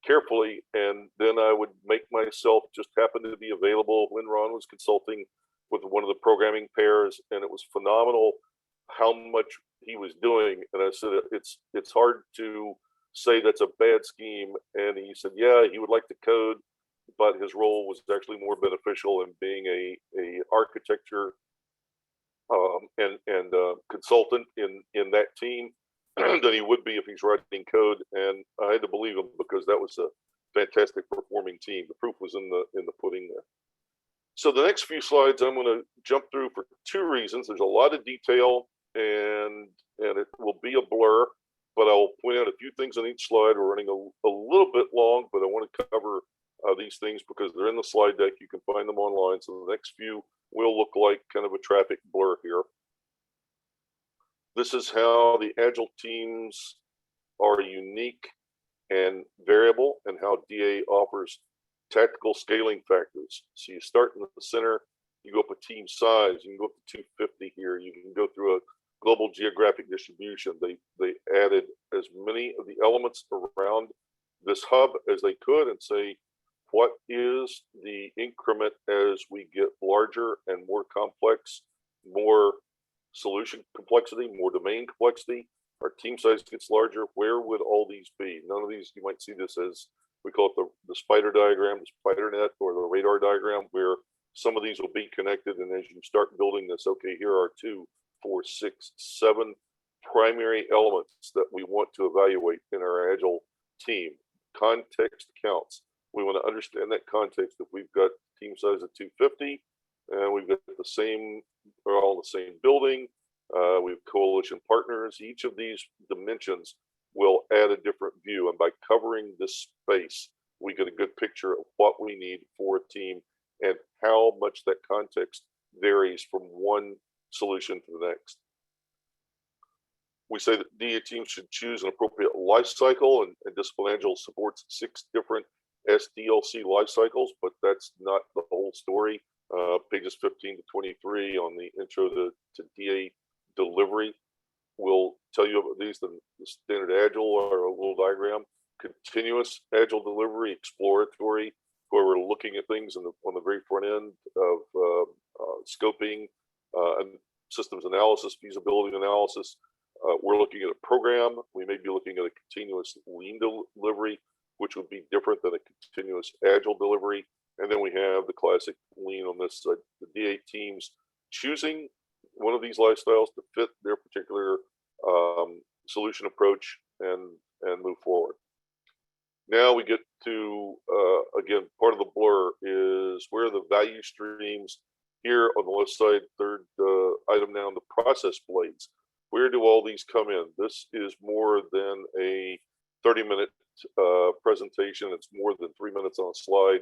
carefully, and then I would make myself just happen to be available when Ron was consulting with one of the programming pairs, and it was phenomenal how much he was doing. And I said, it's hard to say that's a bad scheme. And he said, yeah, he would like to code, but his role was actually more beneficial in being a architecture and consultant in that team than he would be if he's writing code. And I had to believe him because that was a fantastic performing team. The proof was in the pudding there. So the next few slides I'm going to jump through for 2 reasons. There's a lot of detail and it will be a blur, but I'll point out a few things on each slide. We're running a little bit long, but I want to cover these things because they're in the slide deck. You can find them online. So the next few will look like kind of a traffic blur here. This is how the Agile teams are unique and variable, and how DA offers tactical scaling factors. So you start in the center, you go up a team size, you can go up to 250 here, you can go through a global geographic distribution. They added as many of the elements around this hub as they could and say, what is the increment as we get larger and more complex, more solution complexity, more domain complexity, our team size gets larger, where would all these be? None of these, you might see this as, we call it the spider diagram, the spider net, or the radar diagram, where some of these will be connected. And as you start building this, okay, here are 2, 4, 6, 7 primary elements that we want to evaluate in our Agile team. Context counts. We want to understand that context. If we've got team size of 250 and we've got the same, we're all in the same building, We have coalition partners. Each of these dimensions will add a different view. And by covering this space, we get a good picture of what we need for a team and how much that context varies from one solution to the next. We say that DA teams should choose an appropriate life cycle, and Discipline Agile supports 6 different SDLC life cycles, but that's not the whole story. Pages 15 to 23 on the intro to DA delivery will tell you about these. The standard Agile or a little diagram, continuous Agile delivery, exploratory, where we're looking at things on the very front end of scoping and systems analysis, feasibility analysis. We're looking at a program. We may be looking at a continuous lean delivery, which would be different than a continuous Agile delivery. And then we have the classic lean on this side. The DA teams choosing one of these lifestyles to fit their particular solution approach and move forward. Now we get to, again, part of the blur is where the value streams here on the left side, third item down, the process blades. Where do all these come in? This is more than a 30-minute presentation. It's more than 3 minutes on a slide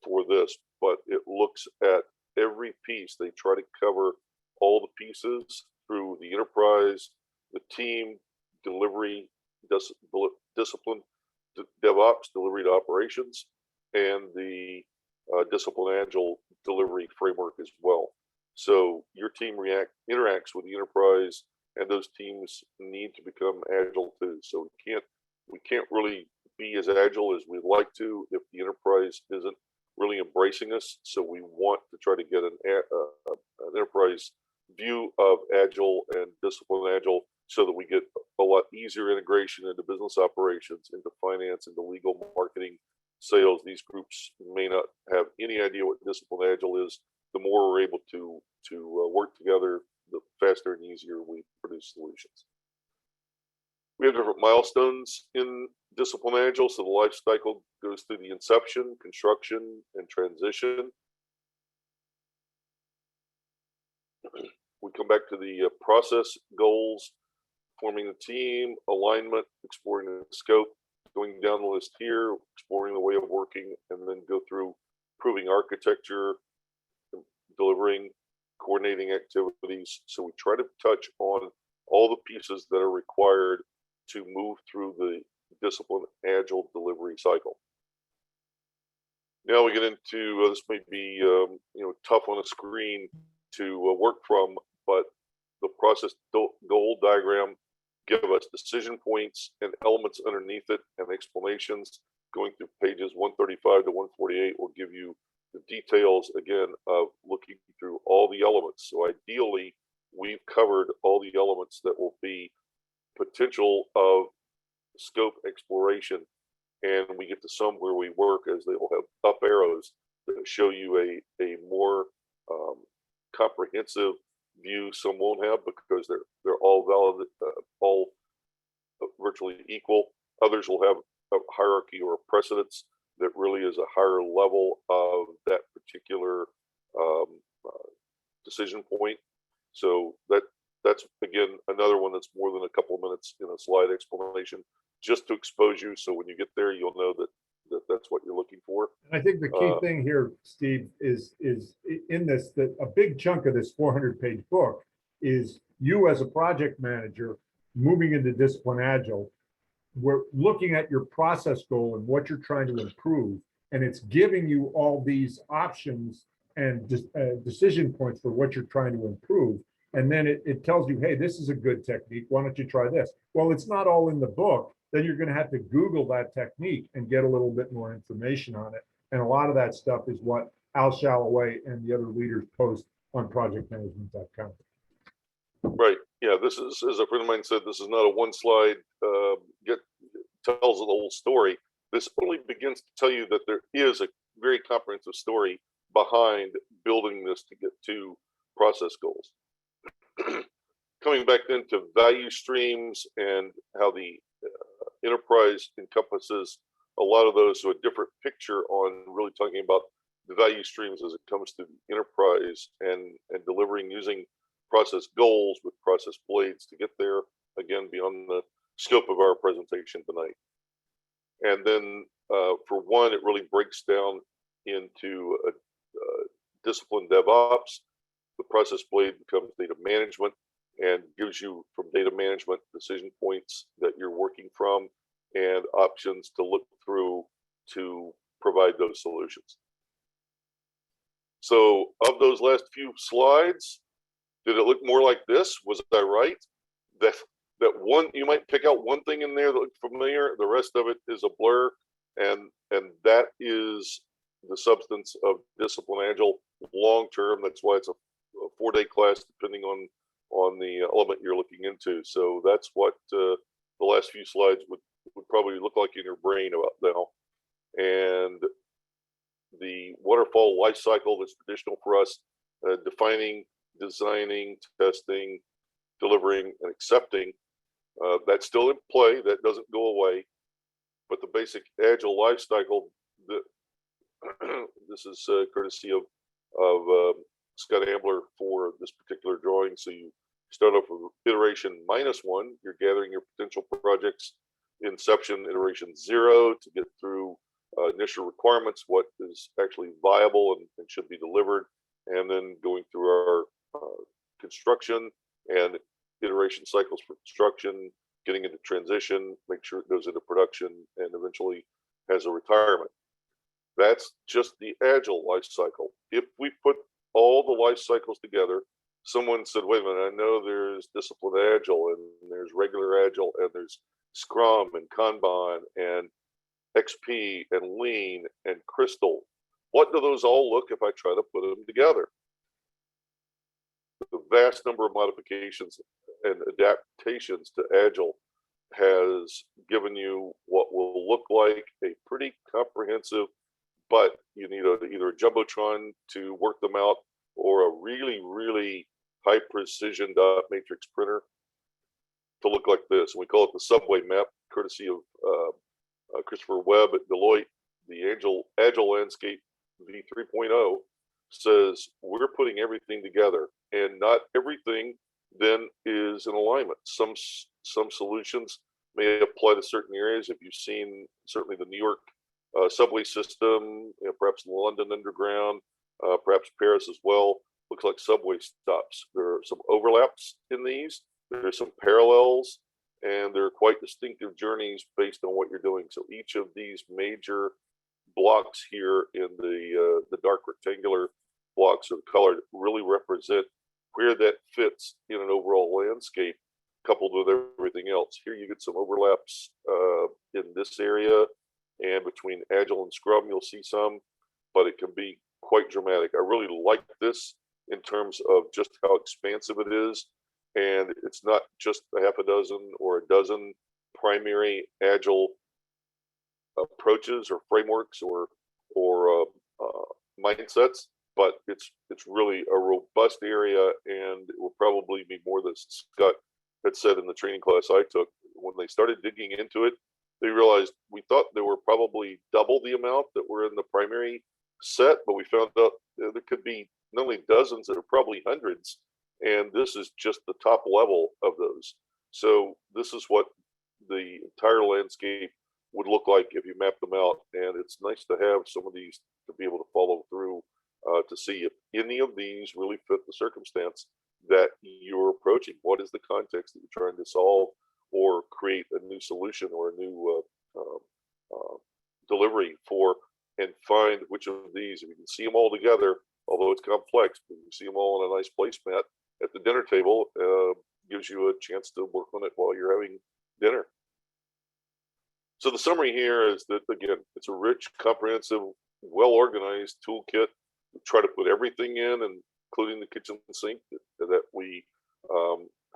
for this, but it looks at every piece. They try to cover all the pieces through the enterprise, the team, delivery, discipline, DevOps, delivery to operations, and the Discipline Agile delivery framework as well. So your team interacts with the enterprise, and those teams need to become agile too. So we can't really be as agile as we'd like to if the enterprise isn't really embracing us. So we want to try to get an enterprise view of Agile and Discipline Agile so that we get a lot easier integration into business operations, into finance, into legal, marketing, sales. These groups may not have any idea what Discipline Agile is. The more we're able to work together, the faster and easier we produce solutions. We have different milestones in Discipline Agile. So the life cycle goes through the inception, construction, and transition. We come back to the process goals, forming the team, alignment, exploring the scope, going down the list here, exploring the way of working, and then go through proving architecture, delivering, coordinating activities. So we try to touch on all the pieces that are required to move through the Discipline Agile delivery cycle. Now we get into this may be tough on a screen to work from, but the process goal diagram give us decision points and elements underneath it and explanations. Going through pages 135 to 148 will give you the details again of looking through all the elements. So ideally, we've covered all the elements that will be potential of scope exploration, and we get to some where we work as they will have up arrows that show you a more comprehensive view. Some won't have because they're all valid, all virtually equal. Others will have a hierarchy or a precedence that really is a higher level of that particular decision point. So that's again another one that's more than a couple of minutes in a slide explanation, just to expose you. So when you get there, you'll know that's what you're looking for. And I think the key thing here, Steve, is in this, that a big chunk of this 400-page book is you as a project manager moving into Discipline Agile. We're looking at your process goal and what you're trying to improve, and it's giving you all these options and decision points for what you're trying to improve. And then it tells you, hey, this is a good technique. Why don't you try this? Well, it's not all in the book. Then you're going to have to Google that technique and get a little bit more information on it. And a lot of that stuff is what Al Shalloway and the other leaders post on projectmanagement.com. Right. Yeah. This is, as a friend of mine said, this is not a one slide tells the whole story. This only begins to tell you that there is a very comprehensive story behind building this to get to process goals. Coming back then to value streams and how the enterprise encompasses a lot of those, so a different picture on really talking about the value streams as it comes to the enterprise and delivering using process goals with process blades to get there, again, beyond the scope of our presentation tonight. And then for one, it really breaks down into a discipline DevOps. The process blade becomes data management and gives you from data management decision points that you're working from and options to look through to provide those solutions. So of those last few slides, did it look more like this? Was I right? That one, you might pick out one thing in there that looked familiar, the rest of it is a blur, and that is the substance of Discipline Agile long term. That's why it's a 4-day class, depending on the element you're looking into. So that's what the last few slides would probably look like in your brain about now. And the waterfall life cycle that's traditional for us, defining, designing, testing, delivering, and accepting, that's still in play. That doesn't go away. But the basic Agile life cycle, this is courtesy of Scott Ambler for this particular drawing. So you start off with iteration -1. You're gathering your potential projects. Inception, iteration 0 to get through initial requirements, what is actually viable and should be delivered, and then going through our construction and iteration cycles for construction, getting into transition, make sure it goes into production, and eventually has a retirement. That's just the Agile life cycle. If we put all the life cycles together, someone said, wait a minute, I know there's Discipline Agile and there's regular Agile and there's Scrum and Kanban and XP and Lean and Crystal. What do those all look if I try to put them together? The vast number of modifications and adaptations to Agile has given you what will look like a pretty comprehensive, but you need either a Jumbotron to work them out or a really, really high precision dot matrix printer to look like this. And we call it the subway map, courtesy of Christopher Webb at Deloitte. The Agile Landscape v3.0 says we're putting everything together, and not everything then is in alignment. Some solutions may apply to certain areas. If you've seen certainly the New York subway system, perhaps London Underground, perhaps Paris as well, looks like subway stops. There are some overlaps in these. There are some parallels, and they're quite distinctive journeys based on what you're doing. So each of these major blocks here in the dark rectangular blocks of color really represent where that fits in an overall landscape, coupled with everything else. Here you get some overlaps in this area, and between Agile and Scrum, you'll see some, but it can be quite dramatic. I really like this in terms of just how expansive it is. And it's not just a half a dozen or a dozen primary Agile approaches or frameworks or mindsets, but it's really a robust area, and it will probably be more than Scott had said in the training class I took. When they started digging into it, they realized we thought there were probably double the amount that were in the primary set, but we found out there could be not only dozens, there are probably hundreds, and this is just the top level of those. So this is what the entire landscape would look like if you map them out, and it's nice to have some of these to be able to follow through to see if any of these really fit the circumstance that you're approaching. What is the context that you're trying to solve or create a new solution or a new delivery for, and find which of these, if you can see them all together, although it's complex, but you see them all on a nice placemat at the dinner table, gives you a chance to work on it while you're having dinner. So the summary here is that, again, it's a rich, comprehensive, well-organized toolkit. We try to put everything in, including the kitchen sink that we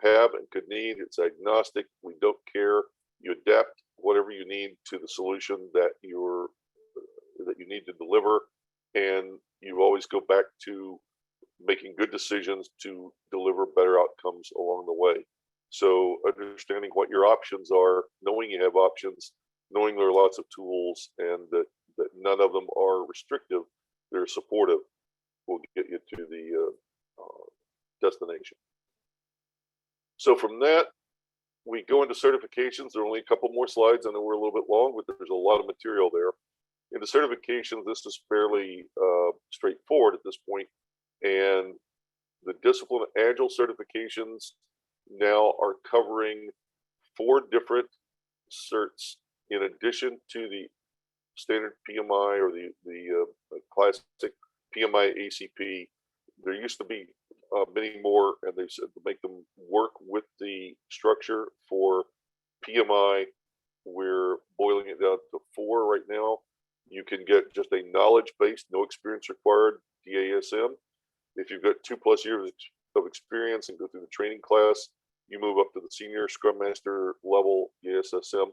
have and could need. It's agnostic. We don't care. You adapt whatever you need to the solution that you need to deliver, and you always go back to making good decisions to deliver better outcomes along the way. So understanding what your options are, knowing you have options, knowing there are lots of tools, and that none of them are restrictive, they're supportive, will get you to the destination. So from that, we go into certifications. There are only a couple more slides. I know we're a little bit long, but there's a lot of material there. In the certifications, this is fairly straightforward at this point. And the Discipline Agile certifications now are covering 4 different certs in addition to the standard PMI or the classic PMI ACP. There used to be many more, and they said to make them work with the structure for PMI. We're boiling it down to 4 right now. You can get just a knowledge-based, no experience required DASM. If you've got 2+ years of experience and go through the training class, you move up to the senior Scrum Master level ESSM.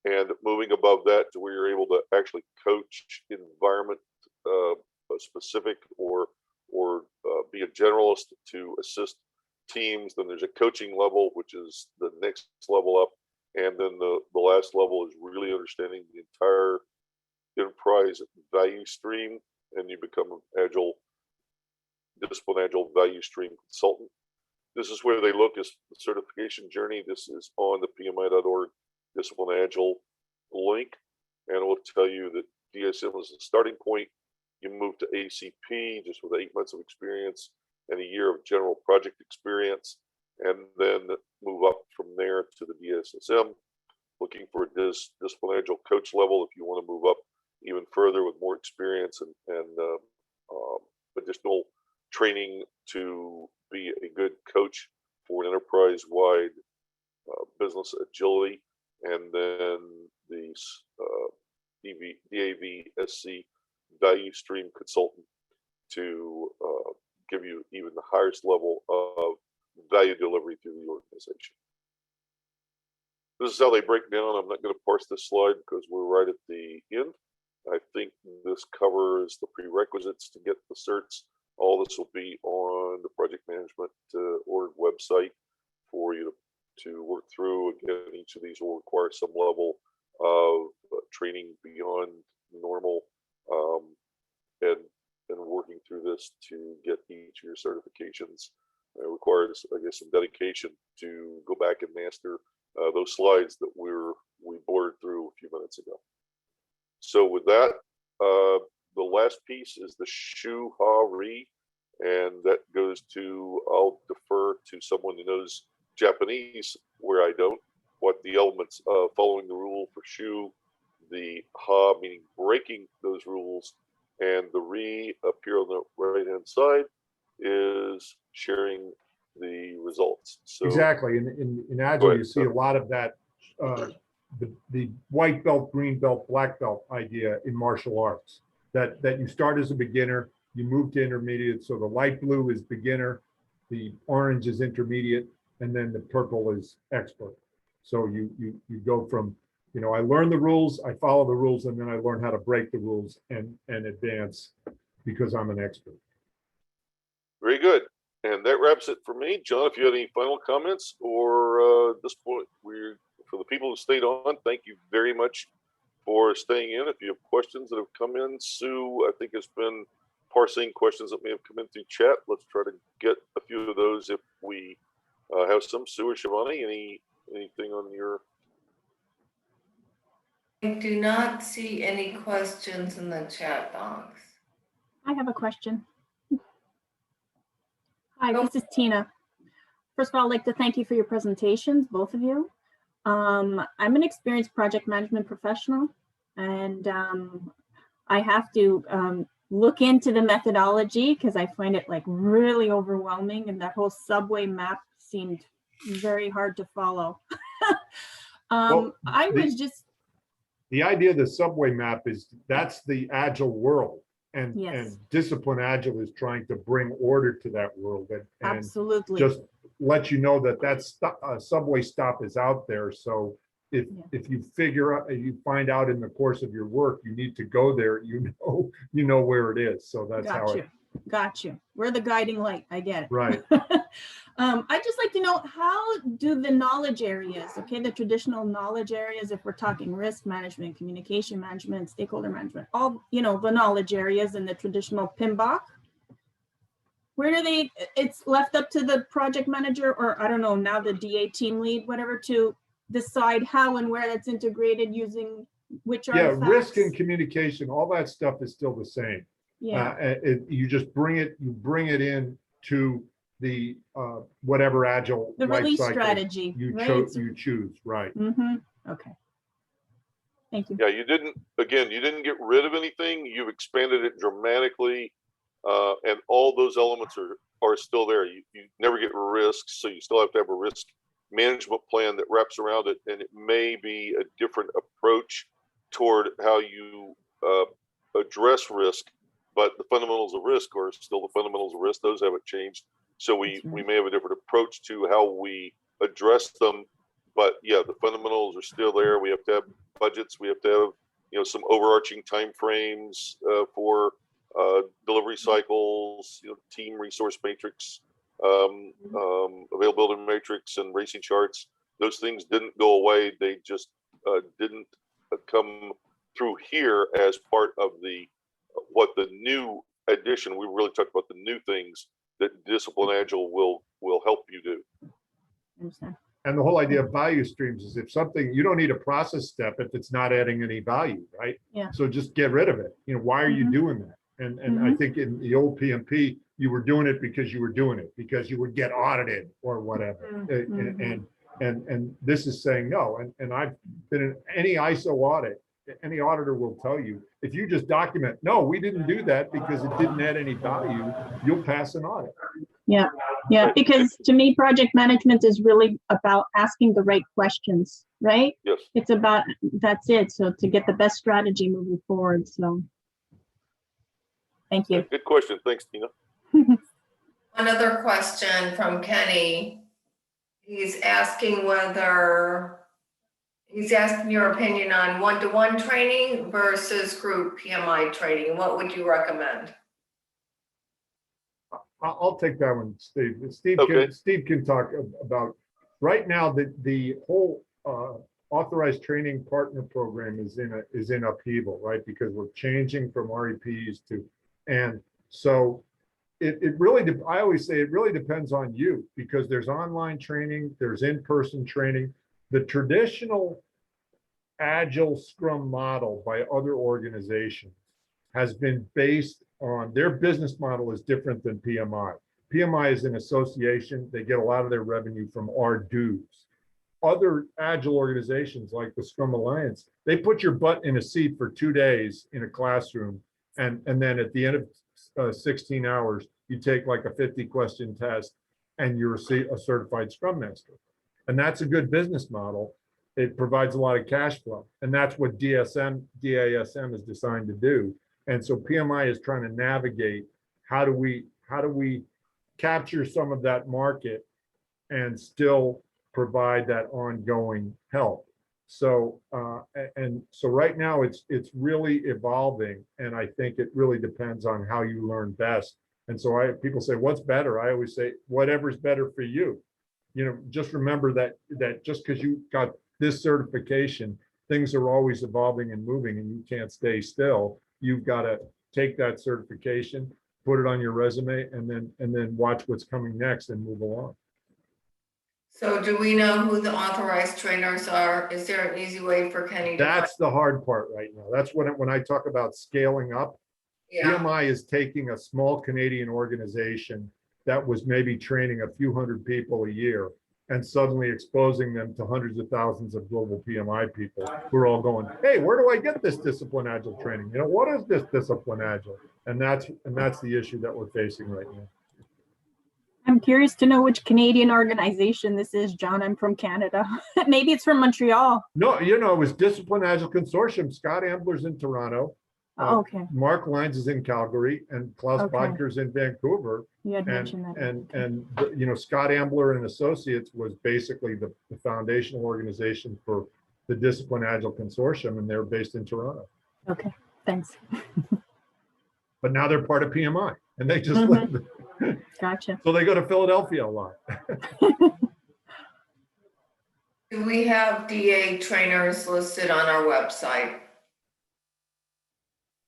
And moving above that to where you're able to actually coach environment specific or be a generalist to assist teams. Then there's a coaching level, which is the next level up. And then the last level is really understanding the entire enterprise value stream, and you become an Discipline Agile value stream consultant. This is where they look as the certification journey. This is on the PMI.org Discipline Agile link, and it will tell you that DSM is the starting point. You move to ACP just with 8 months of experience and a year of general project experience, and then move up from there to the DSSM, looking for a Discipline Agile coach level if you want to move up even further with more experience and additional training to be a good coach for an enterprise-wide business agility. And then the DAVSC value stream consultant to give you even the highest level of value delivery through the organization. This is how they break down. I'm not going to parse this slide because we're right at the end. I think this covers the prerequisites to get the certs. All this will be on the project management org website for you to work through. Again, each of these will require some level of training beyond normal, and working through this to get each of your certifications requires, I guess, some dedication to go back and master those slides that we bored through a few minutes ago. So with that, the last piece is the Shu Ha Ri, and that goes to, I'll defer to someone who knows Japanese where I don't, what the elements of following the rule for Shu, the Ha meaning breaking those rules, and the Ri up here on the right hand side is sharing the results. So exactly. In Agile, you see a lot of that, the white belt, green belt, black belt idea in martial arts, that you start as a beginner, you move to intermediate. So the light blue is beginner, the orange is intermediate, and then the purple is expert. So you go from, I learn the rules, I follow the rules, and then I learn how to break the rules and advance because I'm an expert. very good. And that wraps it for me. John, if you had any final comments, or at this point, for the people who stayed on, thank you very much for staying in. If you have questions that have come in, Sue, I think, has been parsing questions that may have come in through chat. Let's try to get a few of those if we have some. Sue or Shivani, anything on your? I do not see any questions in the chat box. I have a question. Hi, this is Tina. First of all, I'd like to thank you for your presentations, both of you. I'm an experienced project management professional, and I have to look into the methodology because I find it really overwhelming, and that whole subway map seemed very hard to follow. The idea of the subway map is that's the Agile world. And, yes. And Discipline Agile is trying to bring order to that world, and absolutely just let you know that subway stop is out there. So if you you find out in the course of your work you need to go there, you know where it is. So that's Got you. We're the guiding light. I get it. Right. I'd just like to know, how do the knowledge areas, the traditional knowledge areas, if we're talking risk management, communication management, stakeholder management, all, the knowledge areas in the traditional PMBOK, Where do they, it's left up to the project manager, or I don't know, now the DA team lead, whatever, to decide how and where that's integrated using which Yeah, artifacts? risk and communication, all that stuff is still the same. Yeah, You just bring it in to the whatever agile the life release cycle strategy, you right? you choose, right? Mm-hmm, okay. Thank you. Yeah, you didn't get rid of anything. You've expanded it dramatically, and all those elements are still there. You never get risks, so you still have to have a risk management plan that wraps around it, and it may be a different approach toward how you address risk, but the fundamentals of risk are still the fundamentals of risk. Those haven't changed. So we may have a different approach to how we address them, but yeah, the fundamentals are still there. We have to have budgets. We have to have some overarching timeframes for delivery cycles, team resource matrix, availability matrix, and racing charts. Those things didn't go away. They just didn't come through here as part of what the new addition. We really talked about the new things that Discipline Agile will help you do. Understand. And the whole idea of value streams is if something, you don't need a process step if it's not adding any value, right? Yeah. So just get rid of it. Why are you doing that? And I think in the old PMP, you were doing it because you were doing it because you would get audited or whatever. And this is saying no. And I've been in any ISO audit, any auditor will tell you, if you just document, no, we didn't do that because it didn't add any value, you'll pass an audit. Yeah, yeah, because to me, project management is really about asking the right questions, right? Yes. It's about, that's it. So to get the best strategy moving forward. So thank you. Good question. Thanks, Tina. Another question from Kenny. He's asking your opinion on one-to-one training versus group PMI training. What would you recommend? I'll take that one, Steve. Okay. Steve can talk about, right now, the whole authorized training partner program is in upheaval, right? Because we're changing from REPs and so it really, I always say it really depends on you, because there's online training, there's in-person training. The traditional Agile Scrum model by other organizations has been based on, their business model is different than PMI. PMI is an association. They get a lot of their revenue from our dues. Other Agile organizations like the Scrum Alliance, they put your butt in a seat for 2 days in a classroom. And then at the end of 16 hours, you take like a 50-question test and you're a certified Scrum Master. And that's a good business model. It provides a lot of cash flow. And that's what DASM is designed to do. And so PMI is trying to navigate, how do we capture some of that market and still provide that ongoing help. So so right now it's really evolving, and I think it really depends on how you learn best. And so people say, what's better? I always say, whatever's better for you. Just remember that just because you got this certification, things are always evolving and moving, and you can't stay still. You've got to take that certification, put it on your resume, and then watch what's coming next and move along. So do we know who the authorized trainers are? Is there an easy way for Kenny to? That's the hard part right now. That's when I talk about scaling up. Yeah. PMI is taking a small Canadian organization that was maybe training a few hundred people a year and suddenly exposing them to hundreds of thousands of global PMI people who are all going, hey, where do I get this Discipline Agile training? What is this Discipline Agile? And that's the issue that we're facing right now. I'm curious to know which Canadian organization this is, John. I'm from Canada. Maybe it's from Montreal. No, it was Discipline Agile Consortium. Scott Ambler's in Toronto. Okay. Mark Lyons is in Calgary, and Klaus Bodker's in Vancouver. You had mentioned that. And Scott Ambler and Associates was basically the foundational organization for the Discipline Agile Consortium, and they're based in Toronto. Okay, thanks. But now they're part of PMI, and they just live. Gotcha. So they go to Philadelphia a lot. Do we have DA trainers listed on our website?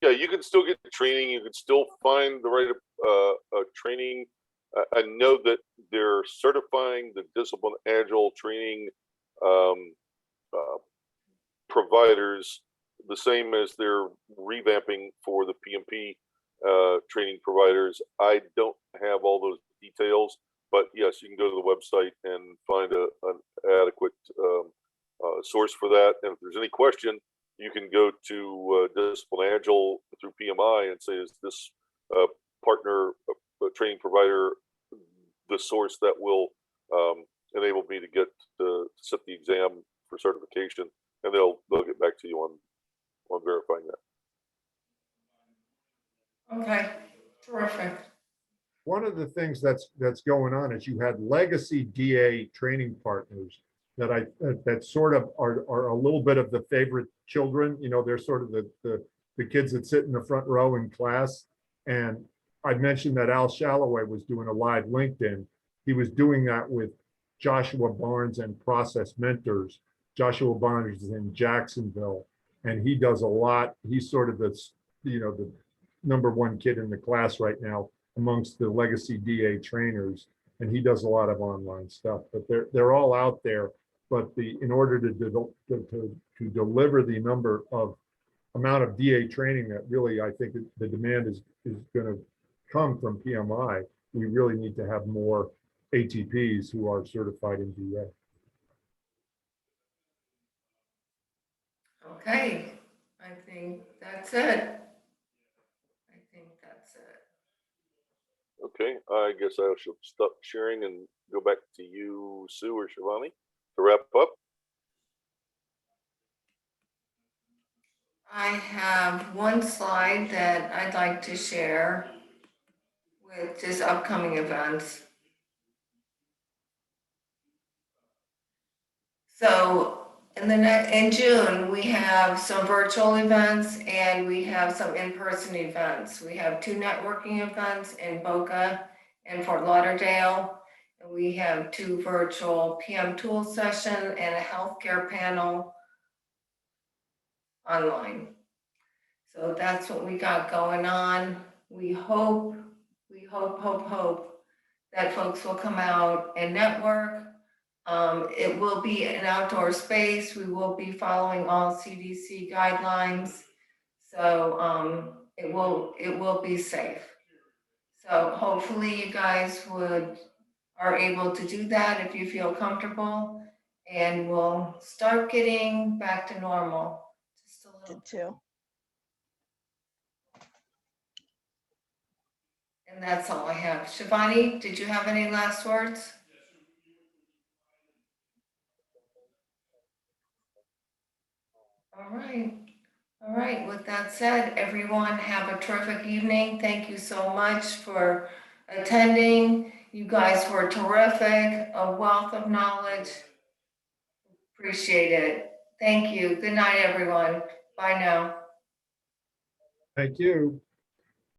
Yeah, you can still get the training. You can still find the right training. I know that they're certifying the discipline agile training uh, providers the same as they're revamping for the PMP training providers. I don't have all those details, but yes, you can go to the website and find an adequate source for that. And if there's any question, you can go to Discipline Agile through PMI and say, is this partner training provider the source that will enable me to get to sit the exam for certification? And they'll get back to you on verifying that. Okay, terrific. One of the things that's going on is you had legacy DA training partners that sort of are a little bit of the favorite children. You know, they're sort of the kids that sit in the front row in class. And I mentioned that Al Shalloway was doing a live LinkedIn. He was doing that with Joshua Barnes and Process Mentors. Joshua Barnes is in Jacksonville, and he does a lot. He's sort of the #1 kid in the class right now amongst the legacy DA trainers, and he does a lot of online stuff. But they're all out there. But in order to deliver the amount of DA training that really I think the demand is going to come from PMI, we really need to have more ATPs who are certified in DA. Okay, I think that's it. Okay, I guess I should stop sharing and go back to you, Sue or Shivani, to wrap up. I have one slide that I'd like to share with just upcoming events. So in June, we have some virtual events and we have some in-person events. We have 2 networking events in Boca and Fort Lauderdale. And we have 2 virtual PM tool sessions and a healthcare panel online. So that's what we got going on. We hope that folks will come out and network. It will be an outdoor space. We will be following all CDC guidelines. So it will be safe. So hopefully you guys are able to do that if you feel comfortable, and we'll start getting back to normal. Just a little. Did too. And that's all I have. Shivani, did you have any last words? All right. All right. With that said, everyone have a terrific evening. Thank you so much for attending. You guys were terrific, a wealth of knowledge. Appreciate it. Thank you. Good night, everyone. Bye now. Thank you.